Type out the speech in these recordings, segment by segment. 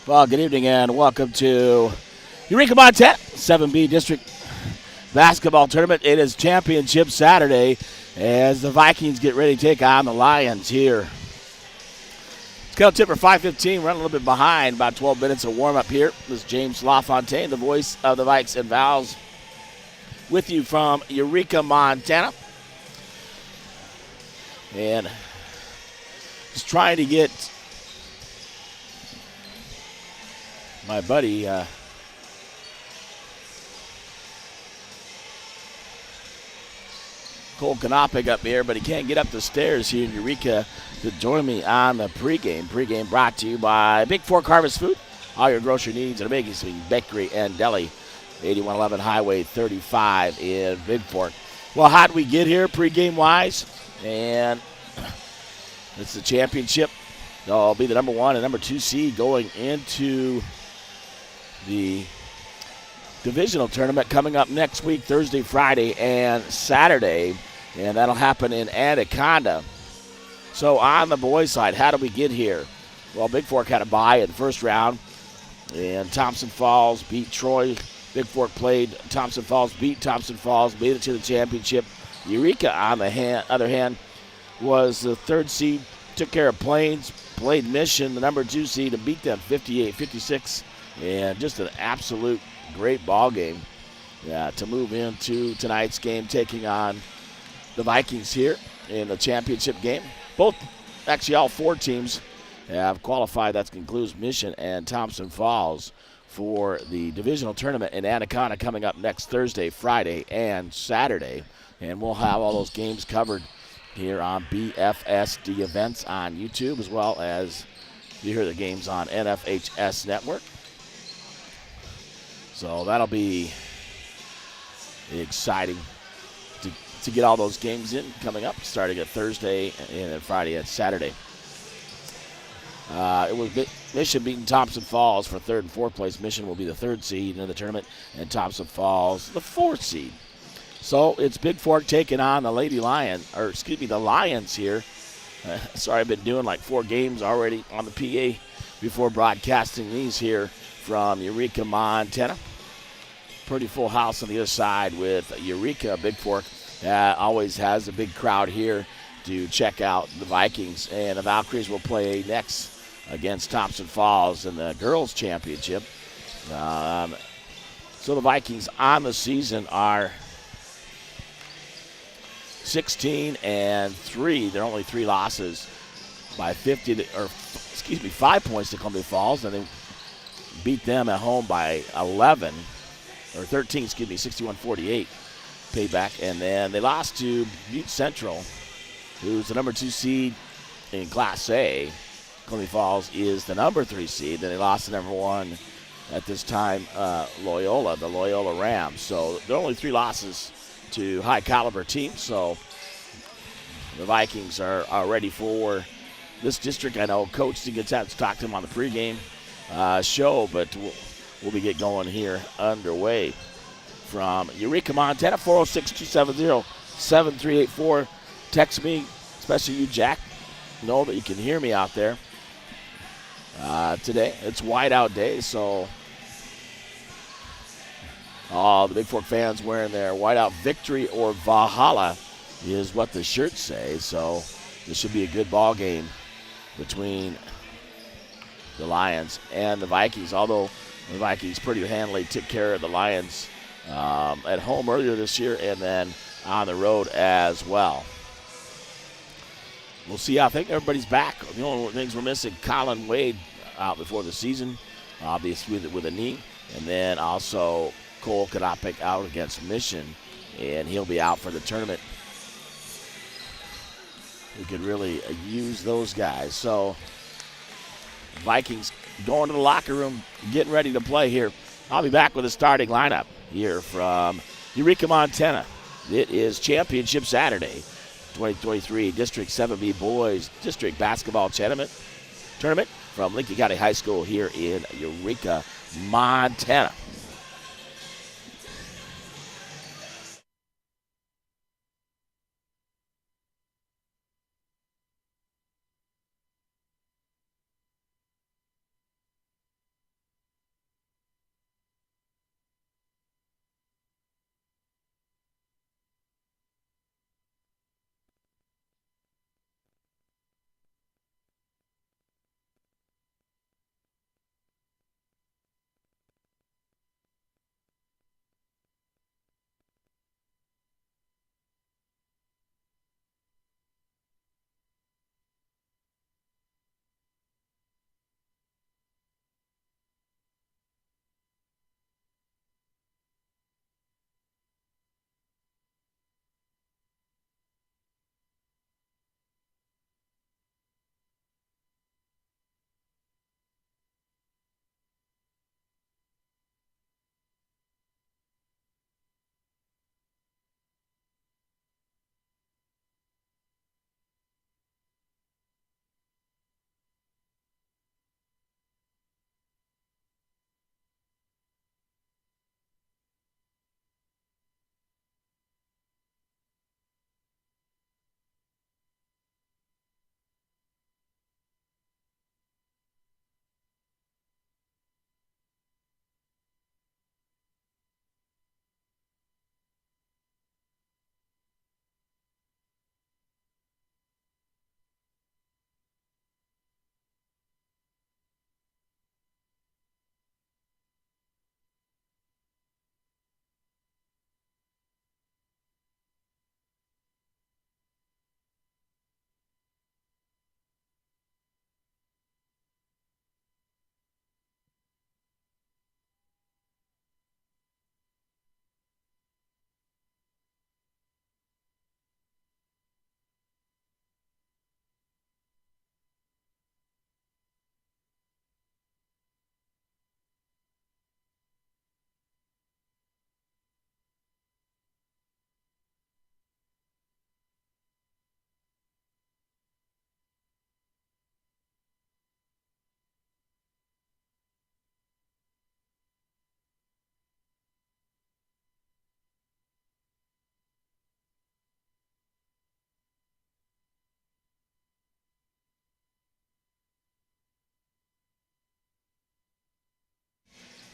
Well, good evening and welcome to Eureka, Montana, 7B District Basketball Tournament. It is Championship Saturday as the Vikings get ready to take on the Lions here. Scale tip for 5:15, running a little bit behind, about 12 minutes of warm-up here. This is James LaFontaine, the voice of the Vikes and Vals, with you from Eureka, Montana. And just trying to get my buddy Cole Kanopik up here, but he can't get up the stairs here in Eureka to join me on the pregame. Pregame brought to you by Bigfork Harvest Food. All your grocery needs at a Big Bakery and Deli, 8111 Highway 35 in Bigfork. Well, how did we get here pregame-wise? And it's the championship. They'll be the number 1 and number 2 seed going into the divisional tournament coming up next week, Thursday, Friday, and Saturday, and that'll happen in Anaconda. So on the boys' side, how did we get here? Well, Bigfork had a bye in the first round, and Thompson Falls beat Troy. Bigfork played Thompson Falls, beat Thompson Falls, made it to the championship. Eureka, on the other hand, was the 3rd seed, took care of Plains, played Mission, the number 2 seed, and beat them 58-56. And just an absolute great ball game to move into tonight's game, taking on the Vikings here in the championship game. Actually all 4 teams have qualified. That concludes Mission and Thompson Falls for the divisional tournament in Anaconda coming up next Thursday, Friday, and Saturday. And we'll have all those games covered here on BFSD Events on YouTube, as well as you hear the games on NFHS Network. So that'll be exciting to get all those games in coming up, starting at Thursday and then Friday and Saturday. It was Mission beating Thompson Falls for 3rd and 4th place. Mission will be the 3rd seed in the tournament, and Thompson Falls the 4th seed. So it's Bigfork taking on the the Lions here. Sorry, I've been doing like 4 games already on the PA before broadcasting these here from Eureka, Montana. Pretty full house on the other side with Eureka. Bigfork always has a big crowd here to check out the Vikings. And the Valkyries will play next against Thompson Falls in the girls' championship. So the Vikings on the season are 16-3. They're only 3 losses by 5 points to Columbia Falls, and they beat them at home by 61-48 payback. And then they lost to Butte Central, who's the number 2 seed in Class A. Columbia Falls is the number 3 seed. Then they lost to number 1 at this time, Loyola, the Loyola Rams. So there are only 3 losses to high caliber teams. So the Vikings are ready for this district. I know Coach didn't get to talk to him on the pregame show, but we'll be getting going here underway from Eureka, Montana. 406-270-7384. Text me, especially you, Jack. Know that you can hear me out there. Today it's whiteout day, so all the Bigfork fans wearing their whiteout victory or Valhalla is what the shirts say. So this should be a good ball game between the Lions and the Vikings, although the Vikings pretty handily took care of the Lions at home earlier this year and then on the road as well. We'll see. I think everybody's back. The only things we're missing, Colin Wade out before the season, obviously with a knee, and then also Cole Kanopik out against Mission, and he'll be out for the tournament. We could really use those guys. So Vikings going to the locker room, getting ready to play here. I'll be back with a starting lineup here from Eureka, Montana. It is Championship Saturday, 2023 District 7B Boys District Basketball Tournament from Lincoln County High School here in Eureka, Montana.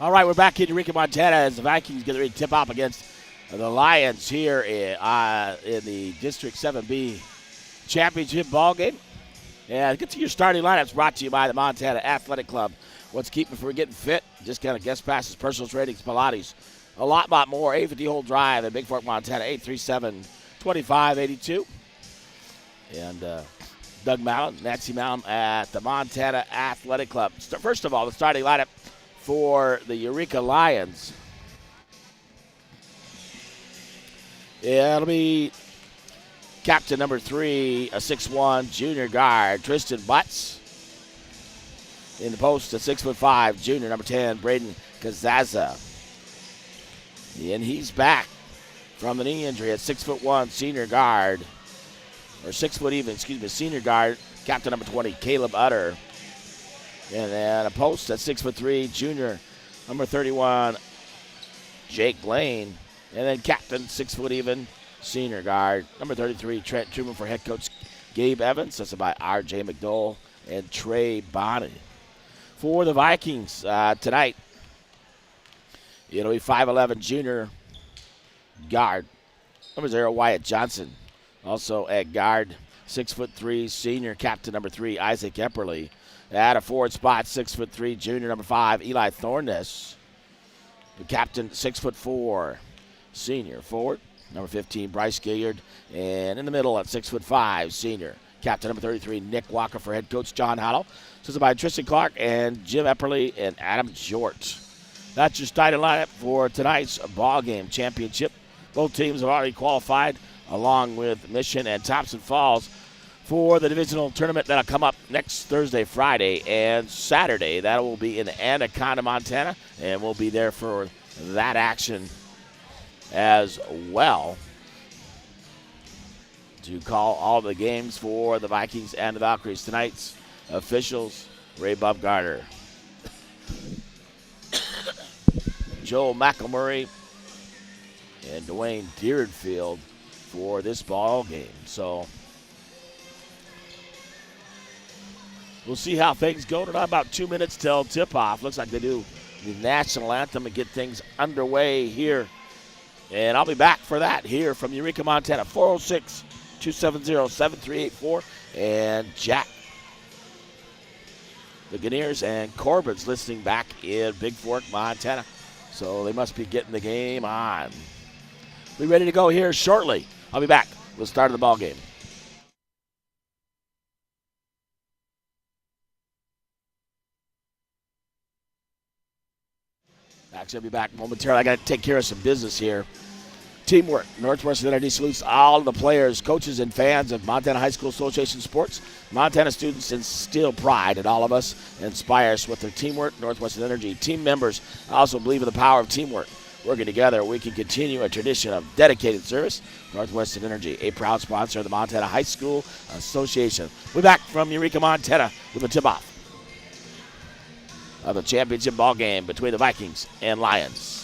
All right, we're back in Eureka, Montana as the Vikings get ready to tip off against the Lions here in the District 7B Championship ball game. And get to your starting lineups brought to you by the Montana Athletic Club. What's keeping from getting fit? Just kind of guest passes, personal trainings, Pilates, a lot more. 850-hole drive at Bigfork, Montana, 837-2582. And Doug Mallon, Nancy Mallon at the Montana Athletic Club. First of all, the starting lineup for the Eureka Lions. Yeah, it'll be captain number 3, a 6'1", junior guard, Tristan Butts. In the post, a 6'5", junior number 10, Braden Kazaza. And he's back from the knee injury at 6'1", senior guard, or 6 foot even, senior guard, captain number 20, Caleb Utter. And then a post at 6'3", junior number 31, Jake Lane. And then captain, 6 foot even, senior guard, number 33, Trent Truman for head coach Gabe Evans. That's by R.J. McDowell and Trey Bonnie. For the Vikings tonight, it'll be 5'11", junior guard, number 0, Wyatt Johnson. Also at guard, 6'3", senior captain number 3, Isaac Epperly. At a forward spot, 6'3", junior number 5, Eli Thorness. The captain, 6'4", senior forward, number 15, Bryce Gilliard. And in the middle at 6'5", senior captain number 33, Nick Walker for head coach John Hollow. So it's by Tristan Clark and Jim Epperly and Adam Jort. That's your starting lineup for tonight's ball game championship. Both teams have already qualified, along with Mission and Thompson Falls, for the divisional tournament that'll come up next Thursday, Friday, and Saturday. That will be in Anaconda, Montana, and we'll be there for that action as well to call all the games for the Vikings and the Valkyries. Tonight's officials, Ray Bubgarter, Joel McElmurray, and Dwayne Deerfield for this ball game. So we'll see how things go tonight. About 2 minutes till tip-off. Looks like they do the national anthem and get things underway here. And I'll be back for that here from Eureka, Montana, 406-270-7384. And Jack, the Ganeirs, and Corbin's listening back in Bigfork, Montana. So they must be getting the game on. We'll be ready to go here shortly. I'll be back with the start of the ball game. Actually, I'll be back momentarily. I got to take care of some business here. Teamwork, Northwestern Energy salutes all the players, coaches, and fans of Montana High School Association sports. Montana students instill pride in all of us, inspire us with their teamwork. Northwestern Energy team members also believe in the power of teamwork. Working together, we can continue a tradition of dedicated service. Northwestern Energy, a proud sponsor of the Montana High School Association. We're back from Eureka, Montana with a tip-off of the championship ball game between the Vikings and Lions.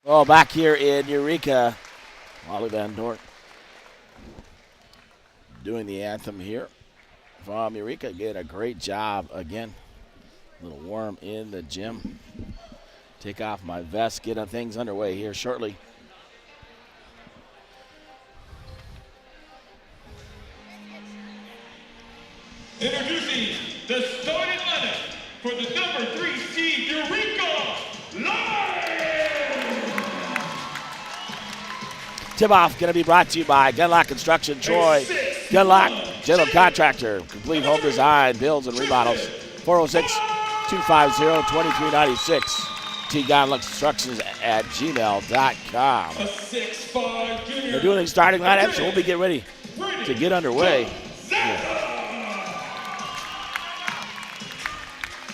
Well, back here in Eureka, Wally Van Dort doing the anthem here from Eureka. Get a great job again. A little warm in the gym. Take off my vest, get things underway here shortly. Introducing the starting lineup for the number 3 seed Eureka Lions. Tip-off going to be brought to you by Gunlock Construction Troy. Gunlock, general contractor, complete home design, builds and remodels. 406-250-2396. Gunlock Constructions at gmail.com. They're doing the starting lineup, so we'll be getting ready to get underway.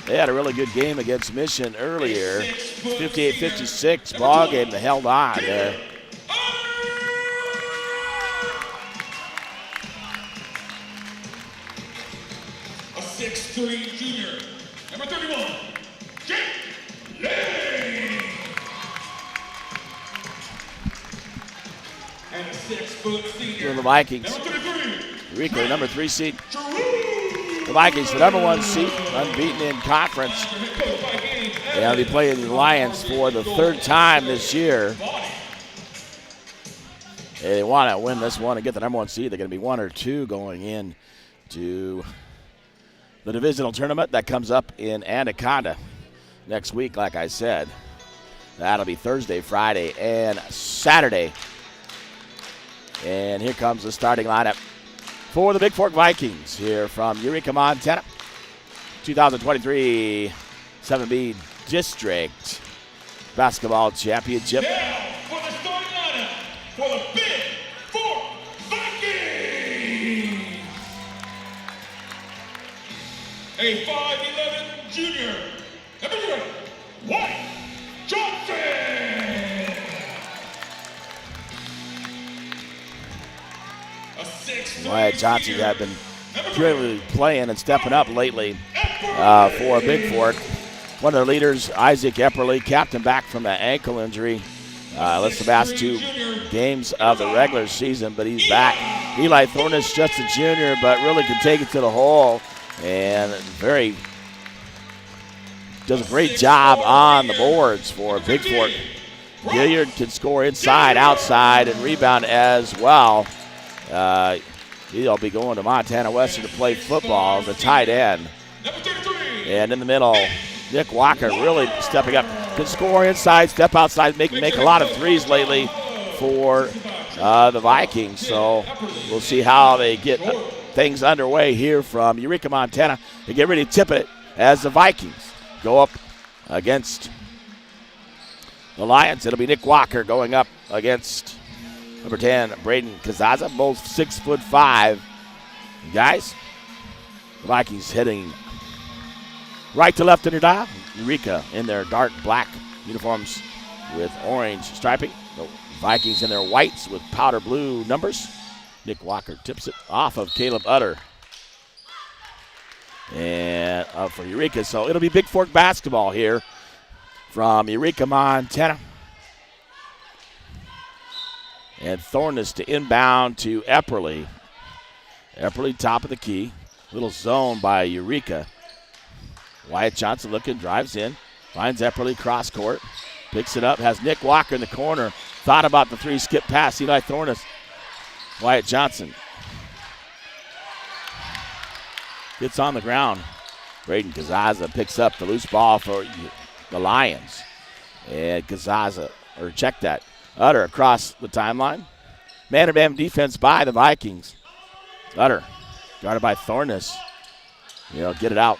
They had a really good game against Mission earlier. 58-56 ball game. They held on there. A 6'3" junior, number 31, Jake Lane. And a 6-foot senior, For the Vikings. number 33, Eureka, number 3 seed. The Vikings, the number 1 seed, unbeaten in conference. They'll be playing the Lions for the 3rd time this year. They want to win this one and get the number 1 seed. They're going to be 1 or 2 going in to the divisional tournament that comes up in Anaconda next week, like I said. That'll be Thursday, Friday, and Saturday. And here comes the starting lineup for the Bigfork Vikings here from Eureka, Montana. 2023 7B District Basketball Championship. Now for the starting lineup for the Bigfork Vikings. A 5'11" junior, number 3, Wyatt Johnson. A 6'3" Wyatt Johnson junior, had been number 3, really playing and stepping up lately for Bigfork. One of their leaders, Isaac Epperly, captain back from an ankle injury. Let's the last 2 games of the regular season, but he's back. Eli Thornus, just a junior, but really can take it to the hole and does a great job on the boards for Bigfork. Gilliard can score inside, outside, and rebound as well. He'll be going to Montana Western to play football as a tight end. And in the middle, Nick Walker really stepping up. Can score inside, step outside, make a lot of threes lately for the Vikings. So we'll see how they get things underway here from Eureka, Montana. They get ready to tip it as the Vikings go up against the Lions. It'll be Nick Walker going up against number 10, Braden Kazaza, both 6'5" guys. The Vikings heading right to left in their dial. Eureka in their dark black uniforms with orange striping. The Vikings in their whites with powder blue numbers. Nick Walker tips it off of Caleb Utter. And for Eureka, so it'll be Bigfork basketball here from Eureka, Montana. And Thornus to inbound to Epperly. Epperly top of the key. Little zone by Eureka. Wyatt Johnson looking, drives in. Finds Epperly cross court. Picks it up, has Nick Walker in the corner. Thought about the 3 skip pass. Eli Thornus. Wyatt Johnson gets on the ground. Braden Kazaza picks up the loose ball for the Lions. And Kazaza, or check that. Utter across the timeline. Man-to-man defense by the Vikings. Utter, guarded by Thornus. Get it out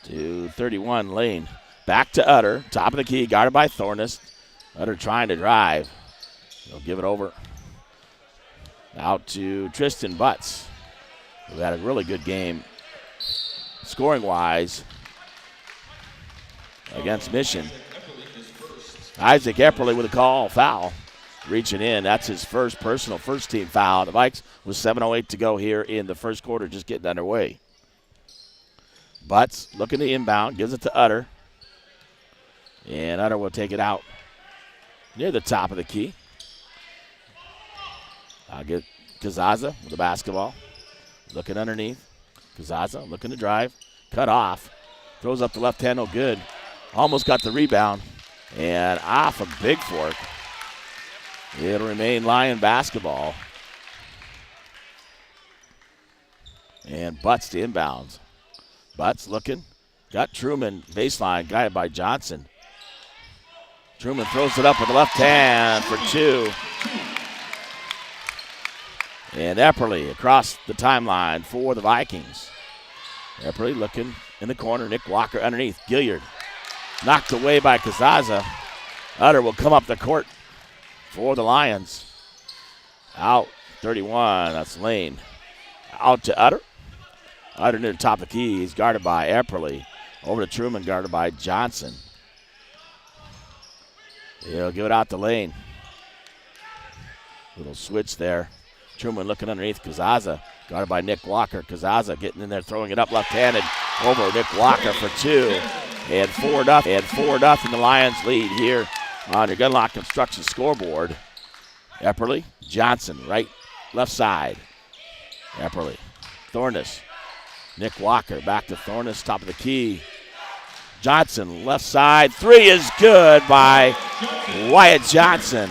to 31 Lane. Back to Utter, top of the key, guarded by Thornus. Utter trying to drive. He'll give it over. Out to Tristan Butts, who had a really good game scoring-wise against Mission. Isaac Epperly with a call, foul. Reaching in, that's his first personal first-team foul. The Vikes with 7:08 to go here in the first quarter, just getting underway. Butts looking to inbound, gives it to Utter. And Utter will take it out near the top of the key. I'll get Kazaza with the basketball. Looking underneath. Kazaza looking to drive. Cut off. Throws up the left hand, no good. Almost got the rebound. And off of Bigfork. It'll remain Lion basketball. And Butts to inbounds. Butts looking. Got Truman baseline, guided by Johnson. Truman throws it up with the left hand for 2. And Epperly across the timeline for the Vikings. Epperly looking in the corner. Nick Walker underneath. Gilliard knocked away by Kazaza. Utter will come up the court for the Lions. Out 31. That's Lane. Out to Utter. Utter near the top of the key. He's guarded by Epperly. Over to Truman, guarded by Johnson. He'll give it out to Lane. Little switch there. Truman looking underneath Kazaza, guarded by Nick Walker. Kazaza getting in there, throwing it up left-handed over Nick Walker for 2. And 4-0. The Lions lead here on your Gunlock Construction scoreboard. Epperly, Johnson, right, left side. Epperly, Thornus, Nick Walker, back to Thornus, top of the key. Johnson, left side. 3 is good by Wyatt Johnson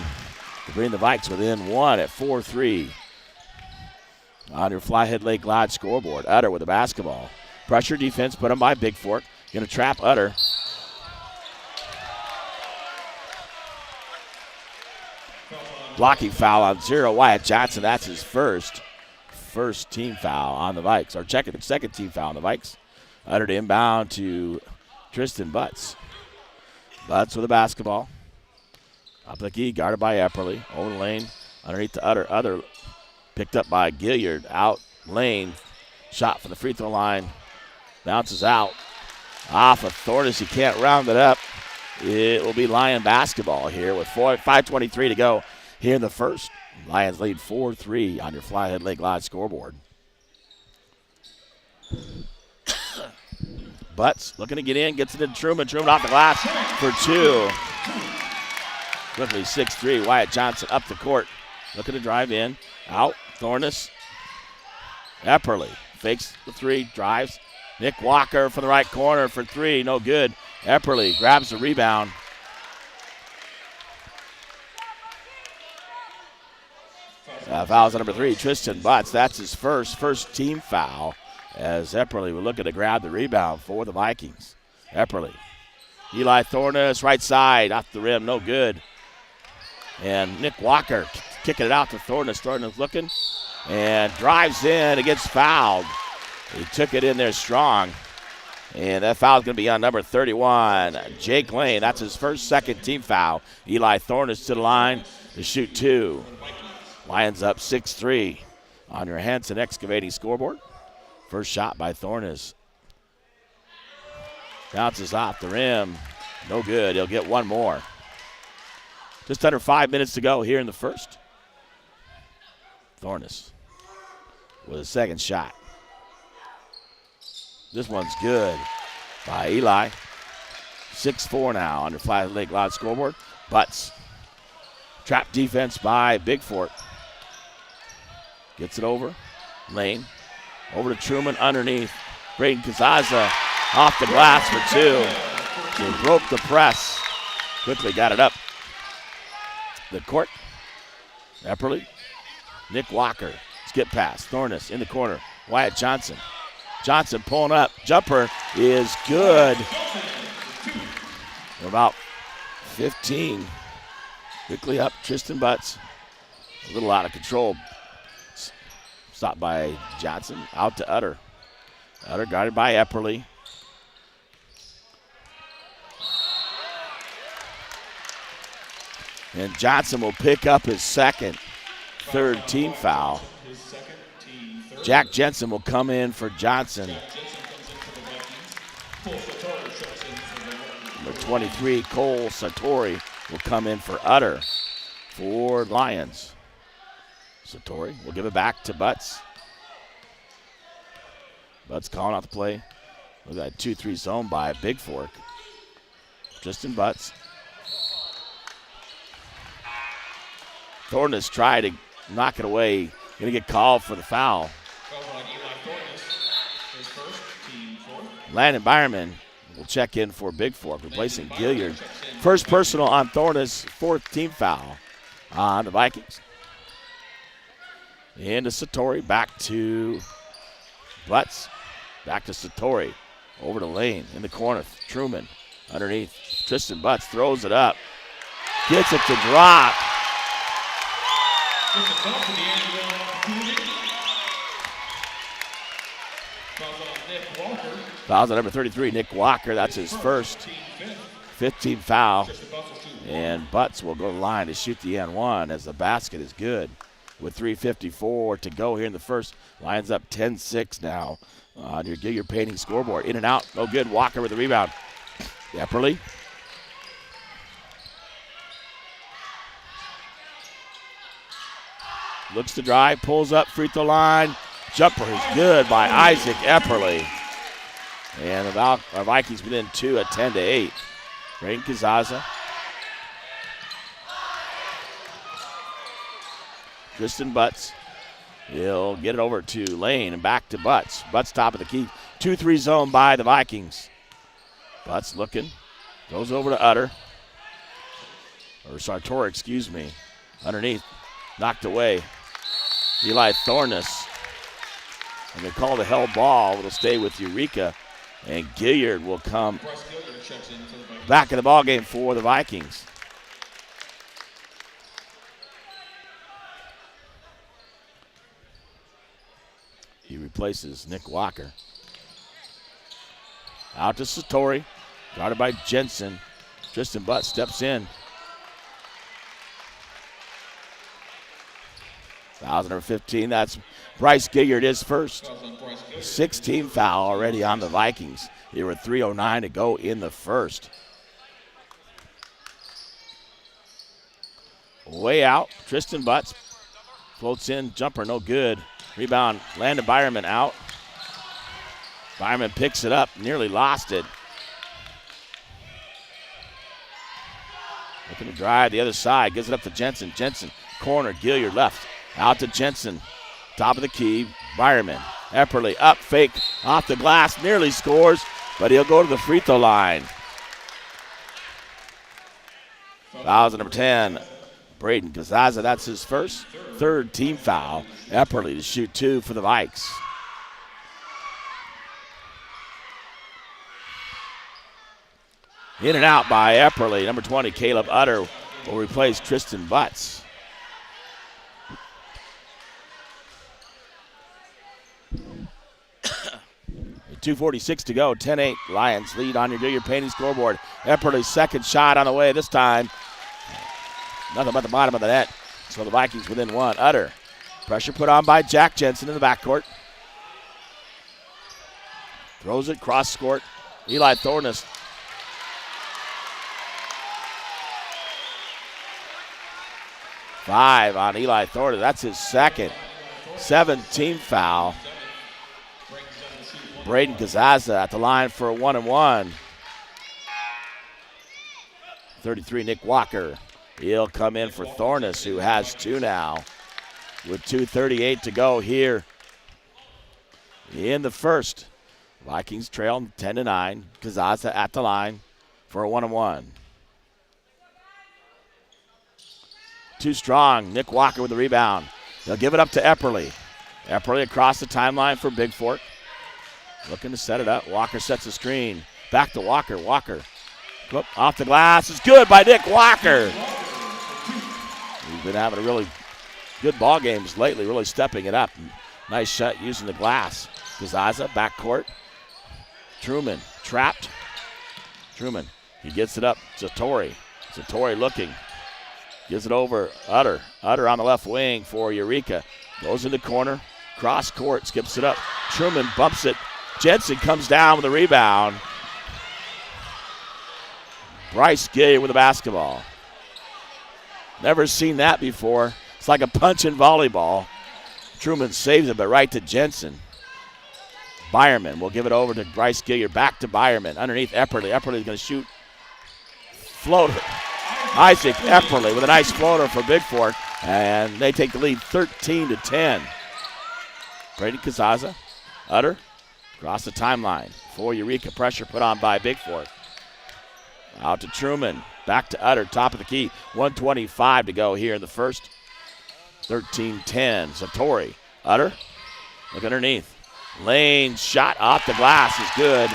to bring the Vikes within 1 at 4-3. On your Flyhead Lake Lodge scoreboard. Utter with the basketball. Pressure defense put on by Bigfork. Going to trap Utter. Blocking foul on 0. Wyatt Johnson, that's his first team foul on the Vikes. Or second team foul on the Vikes. Utter to inbound to Tristan Butts. Butts with the basketball. Up the key, guarded by Epperly. Over the lane, underneath the Utter. Utter picked up by Gilliard. Out lane. Shot from the free throw line. Bounces out. Off of Thornus. He can't round it up. It will be Lion basketball here with 5:23 to go here in the first. Lions lead 4-3 on your Flyhead Lake Lodge scoreboard. Butts looking to get in, gets it to Truman. Truman off the glass for 2. Quickly 6-3. Wyatt Johnson up the court. Looking to drive in. Out. Thornus. Epperly fakes the 3, drives. Nick Walker from the right corner for 3. No good. Epperly grabs the rebound. Fouls on number 3, Tristan Butts. That's his first team foul, as Epperly will looking to grab the rebound for the Vikings. Epperly. Eli Thornus, right side, off the rim, no good. And Nick Walker kicking it out to Thornus. Thornus looking and drives in. It gets fouled. He took it in there strong. And that foul is going to be on number 31, Jake Lane. That's his second team foul. Eli Thornus to the line to shoot 2. Lions up 6-3 on your Hanson Excavating scoreboard. First shot by Thornus. Bounces off the rim. No good. He'll get one more. Just under 5 minutes to go here in the first. Thornus with a second shot. This one's good by Eli. 6-4 now on your Flyhead Lake Lodge scoreboard. Butts. Trap defense by Bigfork. Gets it over. Lane. Over to Truman underneath. Braden Kazaza off the glass for 2. He broke the press. Quickly got it up the court. Epperly. Nick Walker. Skip pass. Thornus in the corner. Wyatt Johnson. Johnson pulling up. Jumper is good. About 15. Quickly up. Tristan Butts. A little out of control. Stopped by Johnson. Out to Utter. Utter guarded by Epperly. And Johnson will pick up his third team foul. Jack Jensen will come in for Johnson. Number 23, Cole Satori, will come in for Utter for Lions. Satori will give it back to Butts. Butts calling out the play. Look at that 2-3 zone by Bigfork. Tristan Butts. Thornus tried to knock it away. Going to get called for the foul. Landon Byerman will check in for Bigfork, replacing Gilliard. First personal on Thornus, 4th team foul on the Vikings. Into Satori, back to Butts, back to Satori, over to Lane, in the corner, Truman, underneath. Tristan Butts throws it up, gets it to drop. Fouls on number 33, Nick Walker. That's his first 15 foul. And Butts will go to the line to shoot the N1 as the basket is good. With 3:54 to go here in the first. Lions up 10-6 now on your Gilliard Painting scoreboard. In and out, no good. Walker with the rebound. Epperly. Looks to drive, pulls up, free throw line. Jumper is good by Isaac Epperly. And the Vikings within 2 at 10-8. Rain Kazaza. Tristan Butts. He'll get it over to Lane and back to Butts. Butts top of the key. 2-3 zone by the Vikings. Butts looking. Goes over to Utter. Or Sartori, excuse me. Underneath. Knocked away. Eli Thornus. And they call the held ball. It'll stay with Eureka. And Gilliard will come back in the ball game for the Vikings. He replaces Nick Walker. Out to Satori. Guarded by Jensen. Tristan Butts steps in. Foul number 15. That's Bryce Gilliard, his first. 16 foul already on the Vikings. Here with 3:09 to go in the first. Way out. Tristan Butts floats in. Jumper no good. Rebound. Landon Byerman out. Byerman picks it up. Nearly lost it. Looking to drive the other side. Gives it up to Jensen. Jensen. Corner. Gilliard left. Out to Jensen. Top of the key. Byerman. Epperly up. Fake. Off the glass. Nearly scores. But he'll go to the free throw line. Fouls number 10. Braden Kazaza. That's his first. 3rd team foul. Epperly to shoot 2 for the Vikes. In and out by Epperly. Number 20, Caleb Utter, will replace Tristan Butts. .246 to go, 10-8. Lions lead on your Gilliard Painting scoreboard. Epperly's second shot on the way this time. Nothing but the bottom of the net. So the Vikings within 1. Utter. Pressure put on by Jack Jensen in the backcourt. Throws it cross court. Eli Thornus. Five on Eli Thornus. That's his second. 7th foul. Braden Kazaza at the line for a 1-and-1. 33, Nick Walker. He'll come in for Thornus, who has 2 now. With 2:38 to go here in the first. Vikings trail 10-9. Kazaza at the line for a 1-and-1. Too strong. Nick Walker with the rebound. They'll give it up to Epperly. Epperly across the timeline for Bigfork. Looking to set it up. Walker sets the screen. Back to Walker. Walker. Whoop, off the glass. It's good by Nick Walker. He's been having a really good ball games lately, really stepping it up. Nice shot using the glass. Kazaza, backcourt. Truman, trapped. Truman, he gets it up. Satori. Satori looking. Gives it over. Utter. Utter on the left wing for Eureka. Goes in the corner. Cross court, skips it up. Truman bumps it. Jensen comes down with a rebound. Bryce Gilliard with the basketball. Never seen that before. It's like a punch in volleyball. Truman saves it, but right to Jensen. Byerman will give it over to Bryce Gilliard. Back to Byerman. Underneath Epperly. Epperly's going to shoot. Floater. Isaac Epperly with a nice floater for Bigfork. And they take the lead 13-10. Brady Kazaza, Utter, across the timeline for Eureka. Pressure put on by Bigfork. Out to Truman, back to Utter, top of the key. 1:25 to go here in the first. 13-10, Satori. Utter, look underneath. Lane shot off the glass is good.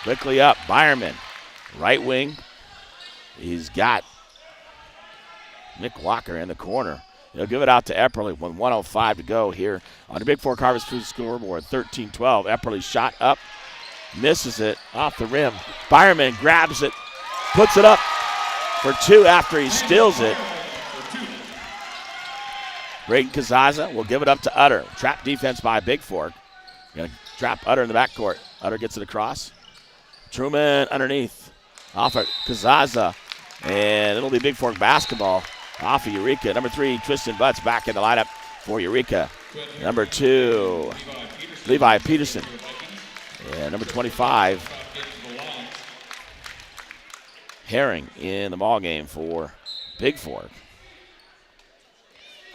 Quickly up, Byerman, right wing. He's got Nick Walker in the corner. He'll give it out to Epperly with 1:05 to go here on the Bigfork Harvest Food scoreboard. 13-12. Epperly shot up, misses it off the rim. Byerman grabs it, puts it up for two after he steals it. Braden Kazaza will give it up to Utter. Trap defense by Bigfork. Going to trap Utter in the backcourt. Utter gets it across. Truman underneath. Off of Kazaza. And it'll be Bigfork basketball. Off of Eureka. Number 3, Tristan Butts back in the lineup for Eureka. Number 2, Levi Peterson. And number 25, Herring in the ball game for Bigfork.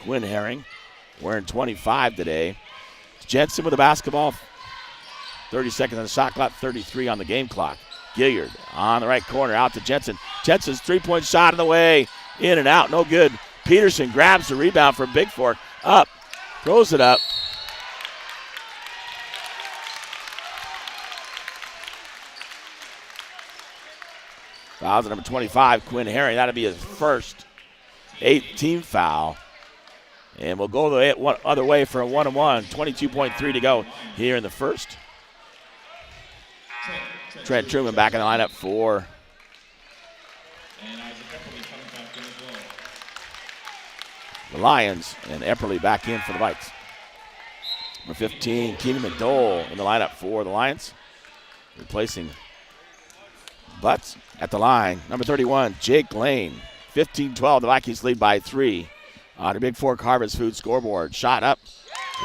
Quinn Herring wearing 25 today. Jensen with the basketball. 30 seconds on the shot clock, 33 on the game clock. Gilliard on the right corner, out to Jensen. Jensen's three-point shot in the way. In and out, no good. Peterson grabs the rebound from Bigfork. Up, throws it up. Fouls at number 25, Quinn Herring. That'll be his first 8th foul. And we'll go the other way for a 1-1. 22.3 to go here in the first. Trent Truman back in the lineup for the Lions, and Epperly back in for the Vikes. Number 15, Keenan McDowell in the lineup for the Lions, replacing Butts at the line. Number 31, Jake Lane. 15-12, the Vikings lead by 3 on the Bigfork Harvest Food scoreboard. Shot up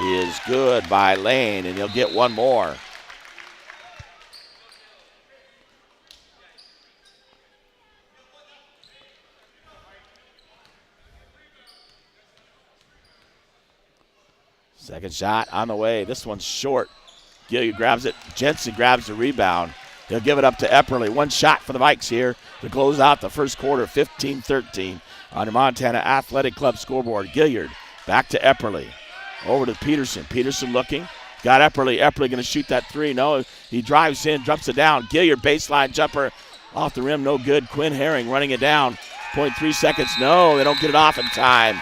is good by Lane, and he'll get one more. Second shot on the way. This one's short. Gilliard grabs it. Jensen grabs the rebound. He'll give it up to Epperly. One shot for the Vikes here to close out the first quarter, 15-13 on the Montana Athletic Club scoreboard. Gilliard back to Epperly. Over to Peterson. Peterson looking. Got Epperly. Epperly going to shoot that three. No, he drives in, drops it down. Gilliard baseline jumper off the rim. No good. Quinn Herring running it down. 0.3 seconds. No, they don't get it off in time.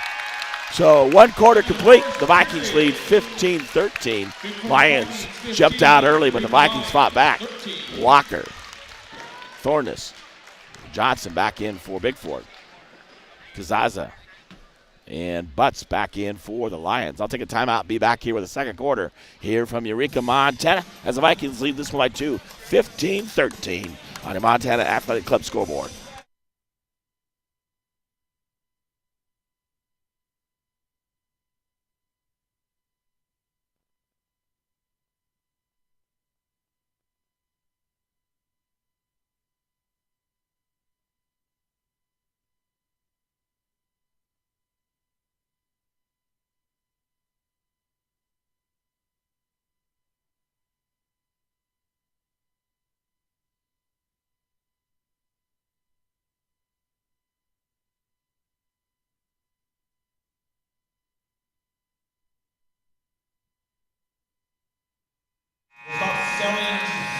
So 1 quarter complete. The Vikings lead 15-13. Lions jumped out early, but the Vikings fought back. Walker, Thornus, Johnson back in for Bigfork. Kazaza and Butts back in for the Lions. I'll take a timeout, be back here with the second quarter here from Eureka, Montana, as the Vikings lead this one by 2, 15-13 on the Montana Athletic Club scoreboard.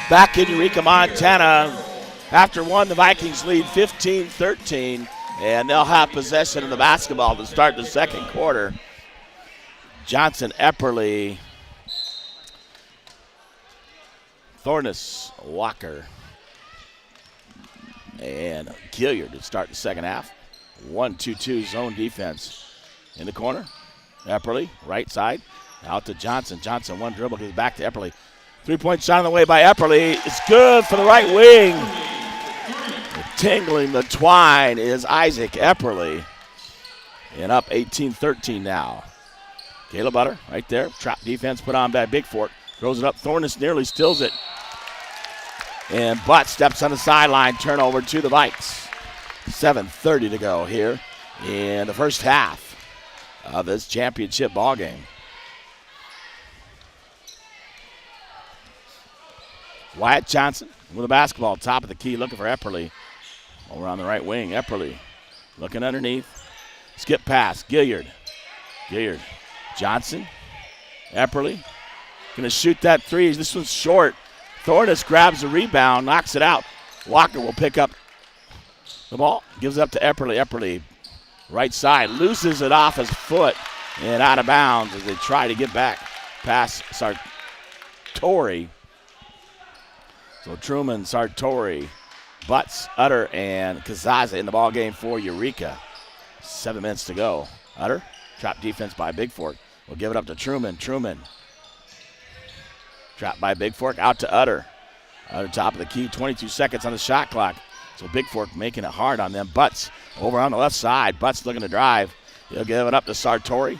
Back in Eureka, Montana. After 1, the Vikings lead 15-13, and they'll have possession of the basketball to start the second quarter. Johnson, Epperly, Thornus, Walker, and Gilliard to start the second half. 1-2-2 zone defense in the corner. Epperly, right side, out to Johnson. Johnson, one dribble, goes back to Epperly. 3-point shot on the way by Epperly. It's good for the right wing. Tingling the twine is Isaac Epperly. And up 18-13 now. Caleb Butter right there. Trap defense put on by Bigfork. Throws it up. Thornus nearly steals it. And Butt steps on the sideline. Turnover to the Vikes. 7:30 to go here in the first half of this championship ball game. Wyatt Johnson with a basketball, top of the key, looking for Epperly. Over on the right wing, Epperly looking underneath. Skip pass, Gilliard. Johnson, Epperly. Gonna shoot that three. This one's short. Thornus grabs the rebound, knocks it out. Walker will pick up the ball, gives it up to Epperly. Epperly, right side, loses it off his foot and out of bounds as they try to get back past Sartori. So Truman, Sartori, Butts, Utter, and Kazaza in the ball game for Eureka. 7 minutes to go. Utter, trap defense by Bigfork. We'll give it up to Truman. Trapped by Bigfork, out to Utter. Utter top of the key, 22 seconds on the shot clock. So Bigfork making it hard on them. Butts over on the left side. Butts looking to drive. He'll give it up to Sartori.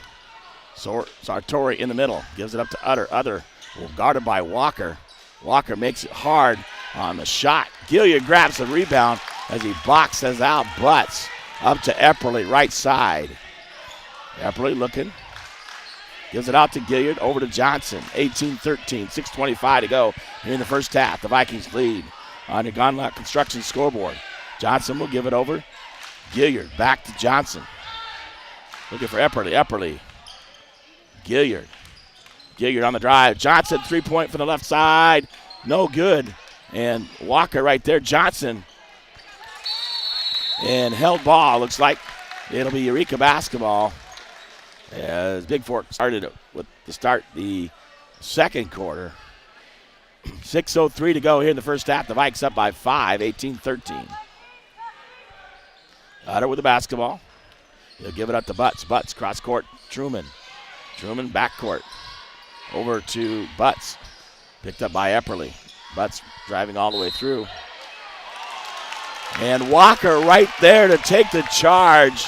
Sartori in the middle. Gives it up to Utter. Utter guarded by Walker. Walker makes it hard on the shot. Gilliard grabs the rebound as he boxes out Butts. Up to Epperly, right side. Epperly looking. Gives it out to Gilliard, over to Johnson. 18-13, 6:25 to go here in the first half. The Vikings lead on the Gunlock Construction scoreboard. Johnson will give it over. Gilliard back to Johnson. Looking for Epperly. Gilliard on the drive. Johnson, 3-point from the left side. No good. And Walker right there. Johnson. And held ball. Looks like it'll be Eureka basketball. As Bigfork started with to start the second quarter. 6:03 to go here in the first half. The Vikes up by 5, 18-13. Utter with the basketball. He'll give it up to Butts. Butts cross court. Truman backcourt. Over to Butts. Picked up by Epperly. Butts driving all the way through. And Walker right there to take the charge.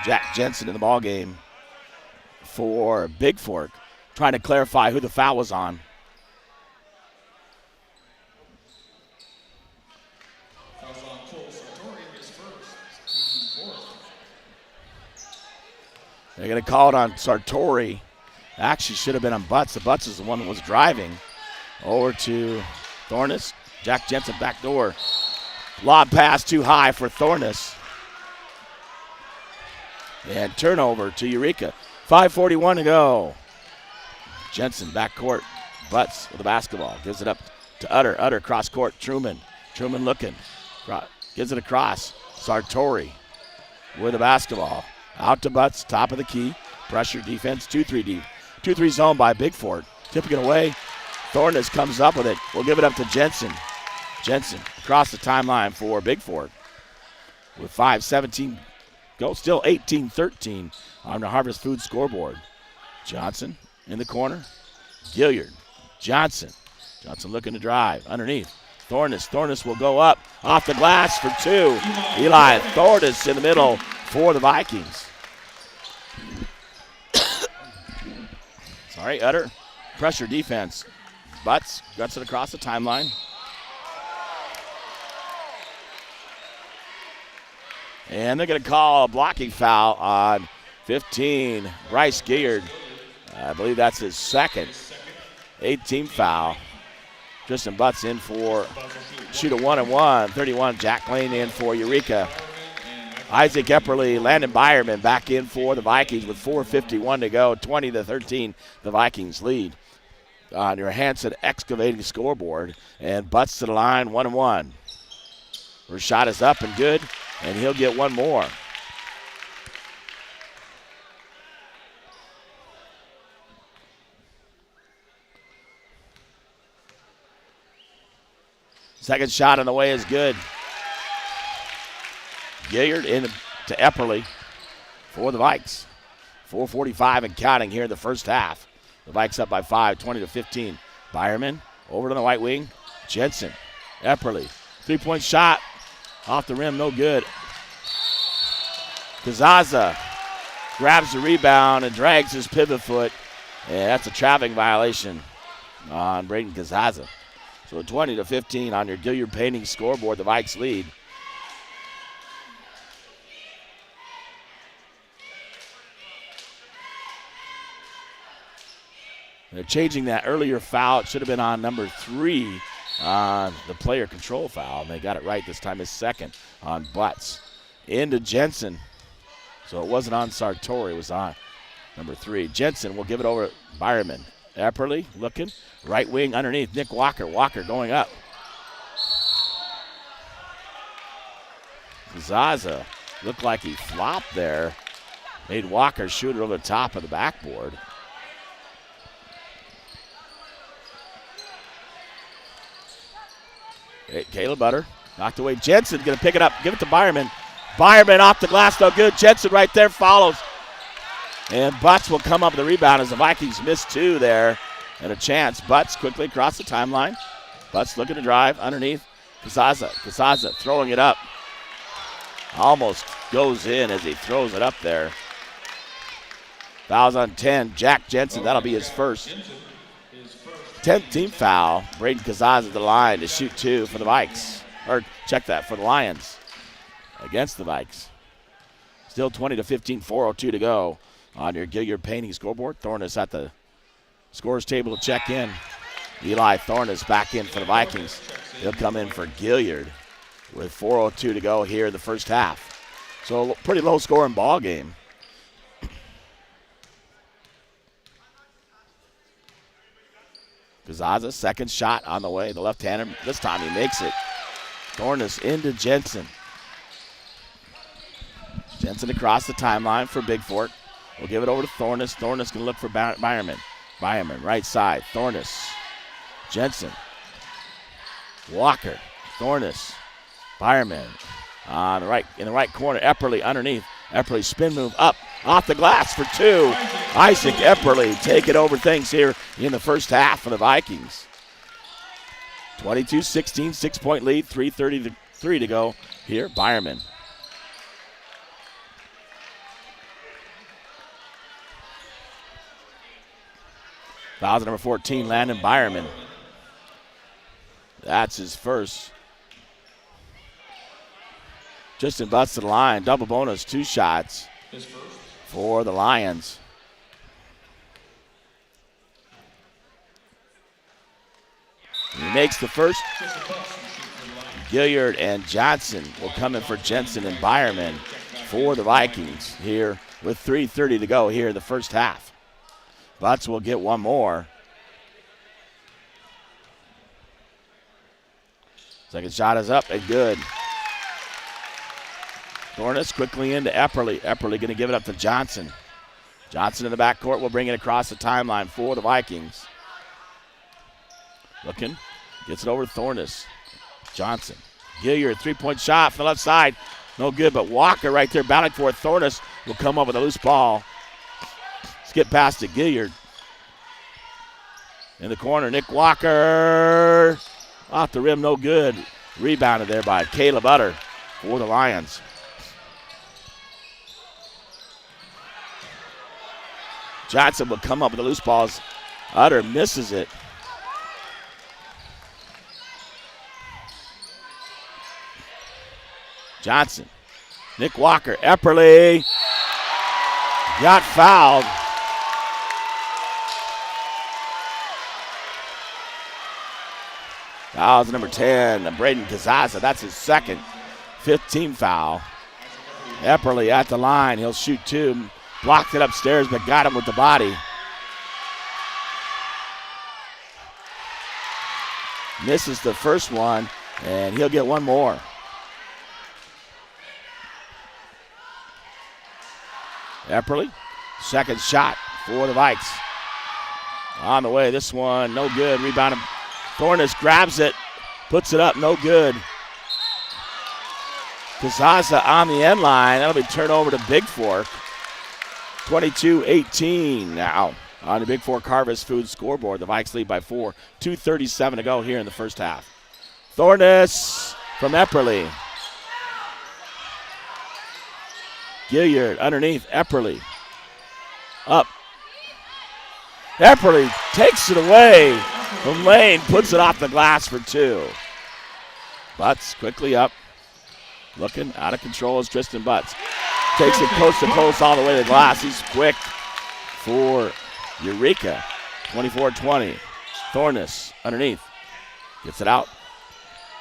Jack Jensen in the ball game for Bigfork, trying to clarify who the foul was on. They're going to call it on Sartori. Actually should have been on Butts. The Butts is the one that was driving. Over to Thornus. Jack Jensen back door. Lob pass too high for Thornus. And turnover to Eureka. 5:41 to go. Jensen back court. Butts with the basketball. Gives it up to Utter. Utter cross court. Truman looking. Gives it across. Sartori with the basketball. Out to Butts, top of the key. Pressure defense, 2-3 deep. 2-3 zone by Bigfork. Tipping it away. Thornus comes up with it. We'll give it up to Jensen. Jensen across the timeline for Bigfork. With 5:17 go. Still 18-13 on the Harvest Food scoreboard. Johnson in the corner. Gilliard. Johnson looking to drive. Underneath. Thornus will go up. Off the glass for two. Eli Thornus in the middle for the Vikings. Sorry, Utter. Pressure defense. Butts guts it across the timeline. And they're going to call a blocking foul on 15, Bryce Gilliard. I believe that's his second. 18th foul. Tristan Butts in for shoot a 1-1. 31, Jack Lane in for Eureka. Isaac Epperly, Landon Byerman back in for the Vikings with 4:51 to go. 20-13, the Vikings lead on your Hanson Excavating scoreboard. And Butts to the line, 1-1. Her shot is up and good, and he'll get one more. Second shot on the way is good. Gilliard in to Epperly for the Vikes. 4:45 and counting here in the first half. The Vikes up by 5, 20-15. Byerman over to the right wing. Jensen, Epperly, 3-point shot off the rim, no good. Kazaza grabs the rebound and drags his pivot foot. And that's a traveling violation on Braden Kazaza. So 20-15 on your Gilliard Painting scoreboard. The Vikes lead. They're changing that earlier foul. It should have been on number 3 on the player control foul. And they got it right this time. His second on Butts. Into Jensen. So it wasn't on Sartori. It was on number 3. Jensen will give it over to Byerman. Epperly looking. Right wing underneath. Nick Walker. Walker going up. Zaza looked like he flopped there. Made Walker shoot it over the top of the backboard. Caleb Butter knocked away. Jensen going to pick it up. Give it to Byerman. Byerman off the glass. No good. Jensen right there follows. And Butts will come up with the rebound as the Vikings missed 2 there. And a chance. Butts quickly across the timeline. Butts looking to drive underneath. Kazaza throwing it up. Almost goes in as he throws it up there. Fouls on 10. Jack Jensen. That'll be his first. 10th team foul. Braden Kazaza at the line to shoot 2 for the Vikes. Or check that, for the Lions against the Vikes. Still 20-15, 4:02 to go on your Gilliard Painting scoreboard. Thornus at the scores table to check in. Eli Thornus back in for the Vikings. He'll come in for Gilliard with 4:02 to go here in the first half. So a pretty low scoring ball game. Kazaza, second shot on the way. The left-hander, this time he makes it. Thornus into Jensen. Jensen across the timeline for Bigfork. We'll give it over to Thornus. Thornus can look for Byerman. Byerman, right side. Thornus. Jensen. Walker. Thornus. Byerman. On the right, in the right corner. Epperly underneath. Epperly spin move up. Off the glass for 2. Isaac Epperly taking over things here in the first half for the Vikings. 22-16, 6-point lead, 3:33 to go here. Byerman. Fouls number 14, Landon Byerman. That's his first. Justin Butts to the line. Double bonus, 2 shots for the Lions. He makes the first. Gilliard and Johnson will come in for Jensen and Byerman for the Vikings here with 3:30 to go here in the first half. Butts will get one more. Second shot is up and good. Thornus quickly into Epperly. Epperly going to give it up to Johnson. Johnson in the backcourt will bring it across the timeline for the Vikings. Looking. Gets it over to Thornus. Johnson. Gilliard, 3-point shot from the left side. No good, but Walker right there battling for it. Thornus will come up with a loose ball. Skip past it. Gilliard. In the corner, Nick Walker. Off the rim, no good. Rebounded there by Caleb Utter for the Lions. Johnson will come up with the loose balls. Utter misses it. Johnson. Nick Walker. Epperly. Got fouled. Fouls number 10, Braden Kazaza. That's his second. 15 foul. Epperly at the line. He'll shoot 2. Blocked it upstairs, but got him with the body. Misses the first one, and he'll get one more. Epperly, second shot for the Vikes. On the way, this one, no good. Rebounded. Thornus grabs it, puts it up, no good. Kazaza on the end line. That'll be turned over to Bigfork. 22-18 now on the Bigfork Harvest Food scoreboard. The Vikes lead by 4. 2:37 to go here in the first half. Thornus from Epperly. Gilliard underneath Epperly. Up. Epperly takes it away from Lane, puts it off the glass for 2. Butts quickly up. Looking out of control is Tristan Butts. Takes it coast to coast all the way to the glass. He's quick for Eureka. 24-20. Thornus underneath. Gets it out